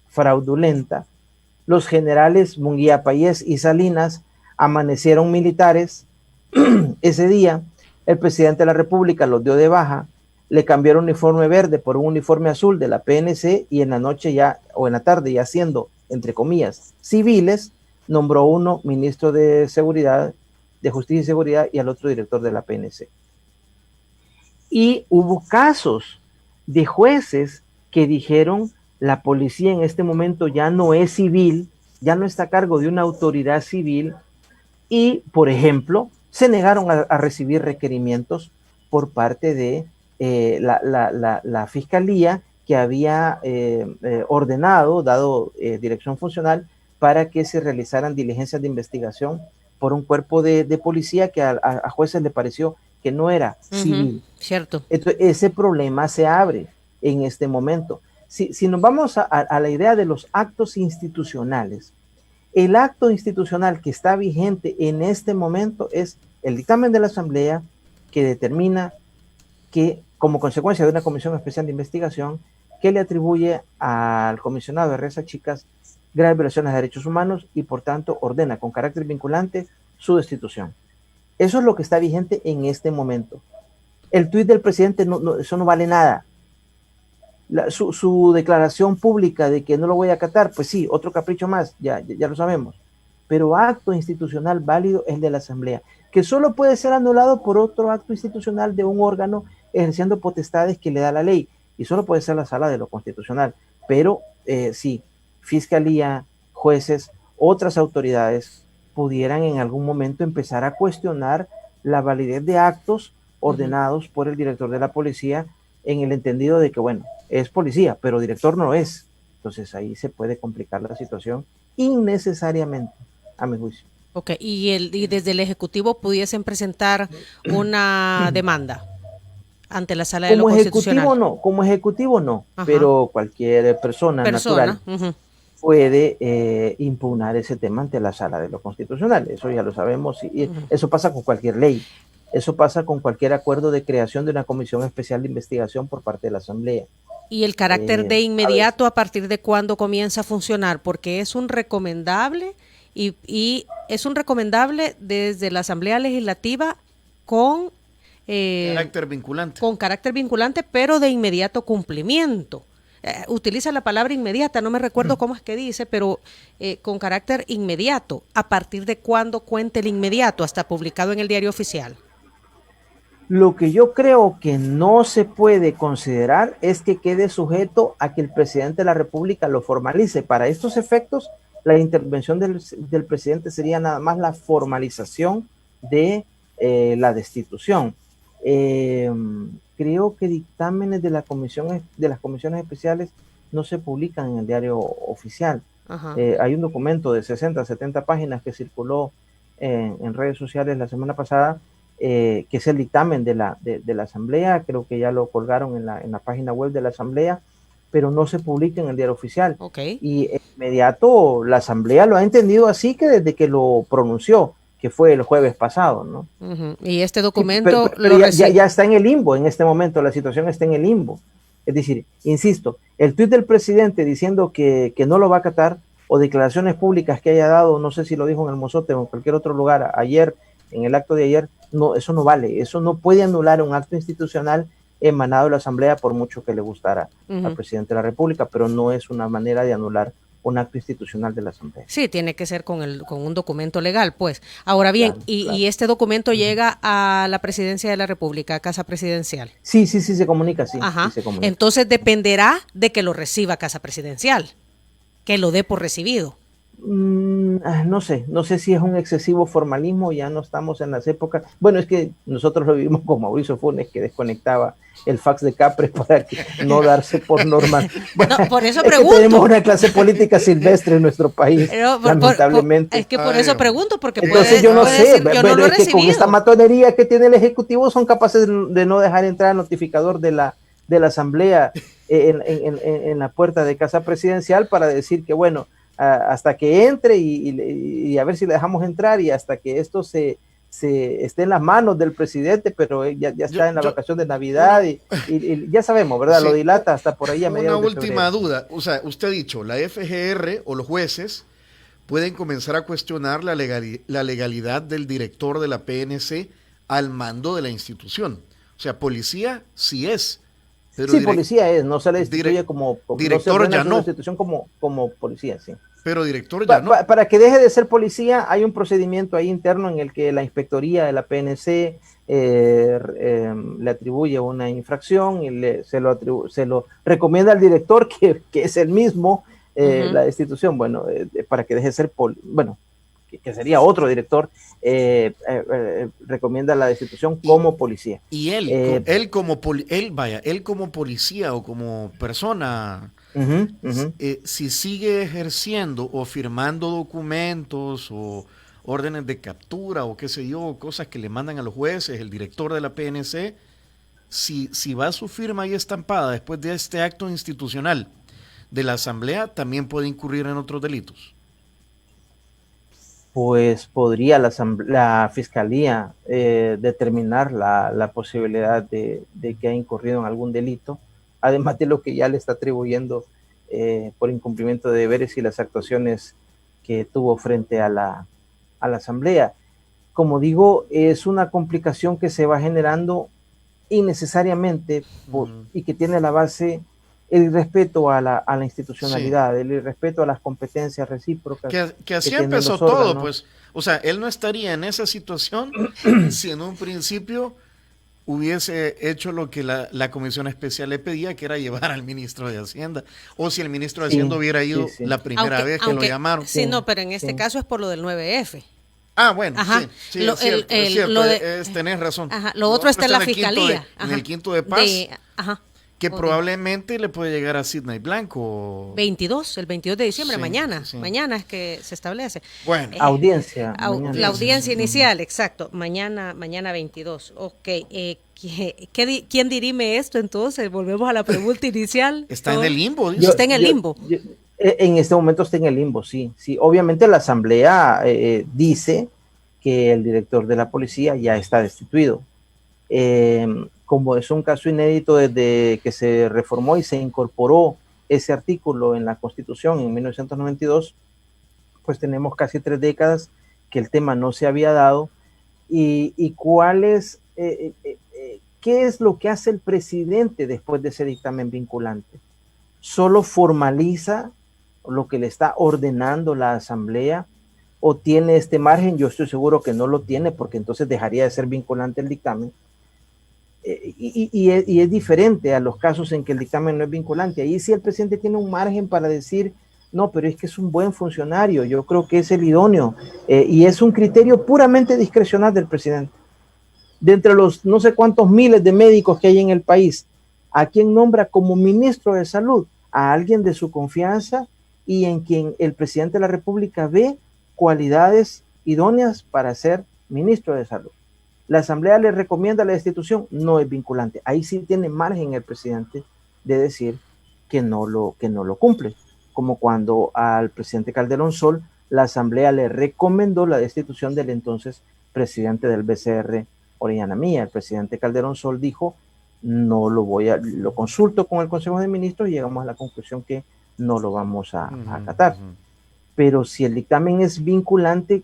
fraudulenta. Los generales Munguía Payés y Salinas amanecieron militares ese día. El presidente de la República los dio de baja, le cambiaron uniforme verde por un uniforme azul de la PNC y en la noche ya, o en la tarde ya siendo, entre comillas, civiles, nombró uno ministro de Seguridad, de Justicia y Seguridad, y al otro director de la PNC. Y hubo casos de jueces que dijeron, la policía en este momento ya no es civil, ya no está a cargo de una autoridad civil, y, por ejemplo, se negaron a recibir requerimientos por parte de la Fiscalía, que había ordenado, dado dirección funcional, para que se realizaran diligencias de investigación por un cuerpo de policía que a jueces le pareció que no era civil. Cierto. Entonces, ese problema se abre en este momento. Si nos vamos a la idea de los actos institucionales, el acto institucional que está vigente en este momento es el dictamen de la Asamblea que determina que, como consecuencia de una comisión especial de investigación, que le atribuye al comisionado de Reza Chicas graves violaciones de derechos humanos y, por tanto, ordena con carácter vinculante su destitución. Eso es lo que está vigente en este momento. El tuit del presidente, eso no vale nada. Su declaración pública de que no lo voy a acatar, pues sí, otro capricho más, ya lo sabemos. Pero acto institucional válido es el de la Asamblea, que solo puede ser anulado por otro acto institucional de un órgano ejerciendo potestades que le da la ley, y solo puede ser la Sala de lo Constitucional. Pero sí, Fiscalía, jueces, otras autoridades pudieran en algún momento empezar a cuestionar la validez de actos ordenados por el director de la policía, en el entendido de que, bueno, es policía, pero director no es. Entonces ahí se puede complicar la situación innecesariamente, a mi juicio. Ok, y desde el Ejecutivo pudiesen presentar una demanda ante la Sala de lo Constitucional. Como ejecutivo no, pero cualquier persona natural puede impugnar ese tema ante la Sala de lo Constitucional. Eso ya lo sabemos, y eso pasa con cualquier ley. Eso pasa con cualquier acuerdo de creación de una comisión especial de investigación por parte de la Asamblea. ¿Y el carácter de inmediato a partir de cuándo comienza a funcionar? Porque es un recomendable y es un recomendable desde la Asamblea Legislativa con carácter vinculante. Con carácter vinculante, pero de inmediato cumplimiento. Utiliza la palabra inmediata, no me recuerdo cómo es que dice, pero con carácter inmediato. ¿A partir de cuándo cuenta el inmediato? Hasta publicado en el Diario Oficial. Lo que yo creo que no se puede considerar es que quede sujeto a que el presidente de la República lo formalice. Para estos efectos, la intervención del presidente sería nada más la formalización de la destitución. Creo que dictámenes de las comisiones especiales no se publican en el Diario Oficial. Hay un documento de 60, 70 páginas que circuló en redes sociales la semana pasada, que es el dictamen de la Asamblea. Creo que ya lo colgaron en la página web de la Asamblea, pero no se publica en el Diario Oficial. Y de inmediato la Asamblea lo ha entendido así, que desde que lo pronunció, que fue el jueves pasado, ¿no? Y este documento... Pero ya está en el limbo, en este momento la situación está en el limbo. Es decir, insisto, el tuit del presidente diciendo que no lo va a acatar, o declaraciones públicas que haya dado, no sé si lo dijo en el Mozote o en cualquier otro lugar ayer, en el acto de ayer, no, eso no vale, eso no puede anular un acto institucional emanado de la Asamblea, por mucho que le gustara al presidente de la República, pero no es una manera de anular un acto institucional de la Asamblea. Sí, tiene que ser con un documento legal, pues. Ahora bien, claro, y este documento llega a la Presidencia de la República, a Casa Presidencial. Sí, se comunica, sí. Se comunica. Entonces dependerá de que lo reciba Casa Presidencial, que lo dé por recibido. No sé si es un excesivo formalismo, ya no estamos en las épocas. Bueno, es que nosotros lo vivimos con Mauricio Funes, que desconectaba el fax de Capres para que no darse por normal. Bueno, no, por eso es pregunto. Que tenemos una clase política silvestre en nuestro país, lamentablemente. Es que por eso pregunto, porque entonces yo no sé, pero es que con esta matonería que tiene el Ejecutivo son capaces de no dejar entrar al notificador de la Asamblea en la puerta de Casa Presidencial para decir que, bueno, hasta que entre y a ver si le dejamos entrar, y hasta que esto se esté en las manos del presidente, pero ya está en la vacación de Navidad y ya sabemos, ¿verdad? Sí, lo dilata hasta por ahí a mediados de febrero. Una última duda, o sea, usted ha dicho, la FGR o los jueces pueden comenzar a cuestionar la legalidad del director de la PNC al mando de la institución. O sea, policía sí es. Pero sí, policía es, no se le distribuye como director, ya no. Institución como policía, sí. Pero director ya no. Para que deje de ser policía hay un procedimiento ahí interno en el que la inspectoría de la PNC le atribuye una infracción y se lo recomienda al director, que es el mismo, la institución, bueno, para que deje de ser que sería otro director, recomienda a la institución como policía. Y él como policía o como persona, si sigue ejerciendo o firmando documentos o órdenes de captura o qué sé yo, cosas que le mandan a los jueces, el director de la PNC, si va su firma ahí estampada después de este acto institucional de la Asamblea, también puede incurrir en otros delitos. Pues podría la Fiscalía determinar la posibilidad de que ha incurrido en algún delito, además de lo que ya le está atribuyendo por incumplimiento de deberes y las actuaciones que tuvo frente a la Asamblea. Como digo, es una complicación que se va generando innecesariamente y que tiene la base el irrespeto a la institucionalidad, el irrespeto a las competencias recíprocas. Que así empezó todo, pues. O sea, él no estaría en esa situación si en un principio hubiese hecho lo que la Comisión Especial le pedía, que era llevar al ministro de Hacienda, o si el ministro de Hacienda hubiera ido la primera vez que lo llamaron. Sí, no, pero en este caso es por lo del 9F. Ah, bueno, sí, es cierto, tenés razón. Ajá, lo otro está en la Fiscalía. En el quinto de Paz. Que probablemente le puede llegar a Sidney Blanco. El 22 de diciembre, mañana. Sí. Mañana es que se establece. Bueno. Audiencia. La audiencia inicial, exacto. Mañana 22. Ok. ¿Quién dirime esto entonces? Volvemos a la pregunta inicial. Está en el limbo. Está en el limbo. En este momento está en el limbo, sí. Obviamente la Asamblea dice que el director de la policía ya está destituido. Como es un caso inédito desde que se reformó y se incorporó ese artículo en la Constitución en 1992, pues tenemos casi 3 décadas que el tema no se había dado. ¿Y qué es lo que hace el presidente después de ese dictamen vinculante? ¿Solo formaliza lo que le está ordenando la Asamblea o tiene este margen? Yo estoy seguro que no lo tiene, porque entonces dejaría de ser vinculante el dictamen. Y es diferente a los casos en que el dictamen no es vinculante. Ahí sí el presidente tiene un margen para decir, no, pero es que es un buen funcionario, yo creo que es el idóneo, y es un criterio puramente discrecional del presidente. De entre los no sé cuántos miles de médicos que hay en el país, ¿a quién nombra como ministro de salud? A alguien de su confianza y en quien el presidente de la República ve cualidades idóneas para ser ministro de salud. La Asamblea le recomienda la destitución, no es vinculante. Ahí sí tiene margen el presidente de decir que no lo cumple, como cuando al presidente Calderón Sol la Asamblea le recomendó la destitución del entonces presidente del BCR, Orellana Mía. El presidente Calderón Sol dijo, lo consulto con el Consejo de Ministros y llegamos a la conclusión que no lo vamos a acatar. Pero si el dictamen es vinculante,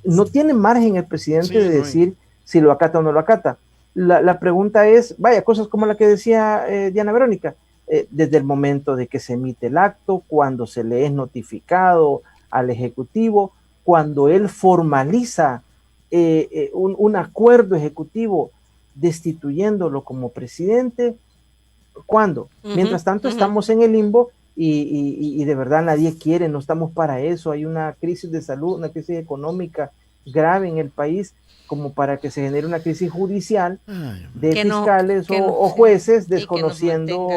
no tiene margen el presidente de decir si lo acata o no lo acata. La pregunta es, cosas como la que decía Diana Verónica, desde el momento de que se emite el acto, cuando se le es notificado al Ejecutivo, cuando él formaliza un acuerdo ejecutivo destituyéndolo como presidente, ¿cuándo? Mientras tanto estamos en el limbo y de verdad nadie quiere, no estamos para eso. Hay una crisis de salud, una crisis económica grave en el país, como para que se genere una crisis judicial de fiscales o jueces desconociendo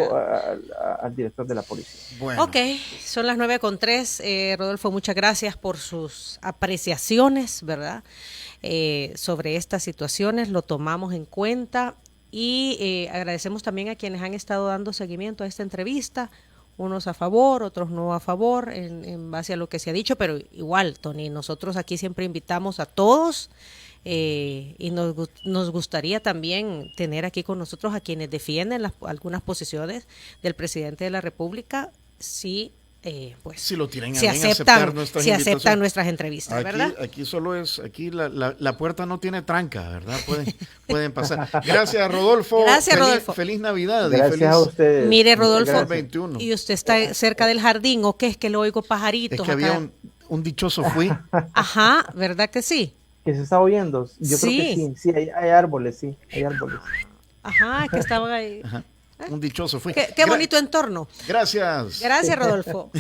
al director de la policía. Bueno. Ok, son las 9:03. Rodolfo, muchas gracias por sus apreciaciones, ¿verdad? Sobre estas situaciones, lo tomamos en cuenta y agradecemos también a quienes han estado dando seguimiento a esta entrevista, unos a favor, otros no a favor, en base a lo que se ha dicho, pero igual, Tony, nosotros aquí siempre invitamos a todos. Y nos gustaría también tener aquí con nosotros a quienes defienden algunas posiciones del presidente de la República, si pues si lo tienen si aceptan nuestras entrevistas, aquí, ¿verdad? Aquí solo es, aquí la puerta no tiene tranca, ¿verdad? Pueden pasar. Gracias, Rodolfo. Gracias, Rodolfo. Feliz Navidad. Gracias a ustedes. Mire, Rodolfo, 21. ¿Y usted está cerca del jardín o qué? Es que lo oigo pajaritos. Es que acá. había un dichoso fui. Ajá, ¿verdad que sí? Que se está oyendo. Yo creo que sí, hay árboles, sí, hay árboles. Ajá, que estaban ahí. Ajá. Un dichoso fui. Qué bonito entorno. Gracias. Gracias, Rodolfo.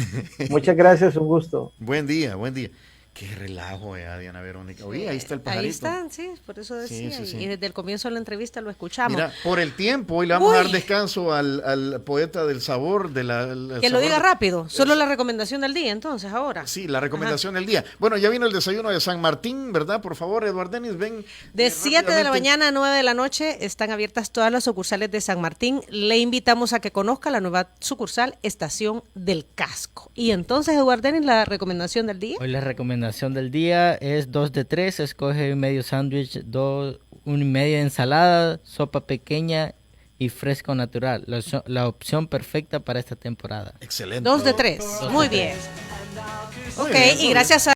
Muchas gracias, un gusto. Buen día, buen día. Qué relajo, Diana Verónica. Oye, ahí está el pajarito. Ahí están, sí, por eso decía. Sí. Y desde el comienzo de la entrevista lo escuchamos. Mira, por el tiempo, hoy le vamos a dar descanso al poeta del sabor. Que lo diga rápido, solo la recomendación del día, entonces, ahora. Sí, la recomendación del día. Bueno, ya vino el desayuno de San Martín, ¿verdad? Por favor, Eduardo Denis, ven. De 7 de la mañana a 9 de la noche están abiertas todas las sucursales de San Martín. Le invitamos a que conozca la nueva sucursal Estación del Casco. Y entonces, Eduardo Denis, la recomendación del día. Hoy la recomendación del día es 2 de 3, escoge un medio sándwich, 1 y media ensalada, sopa pequeña y fresco natural. La opción perfecta para esta temporada. Excelente. 2 de 3, muy bien. Ok, y gracias a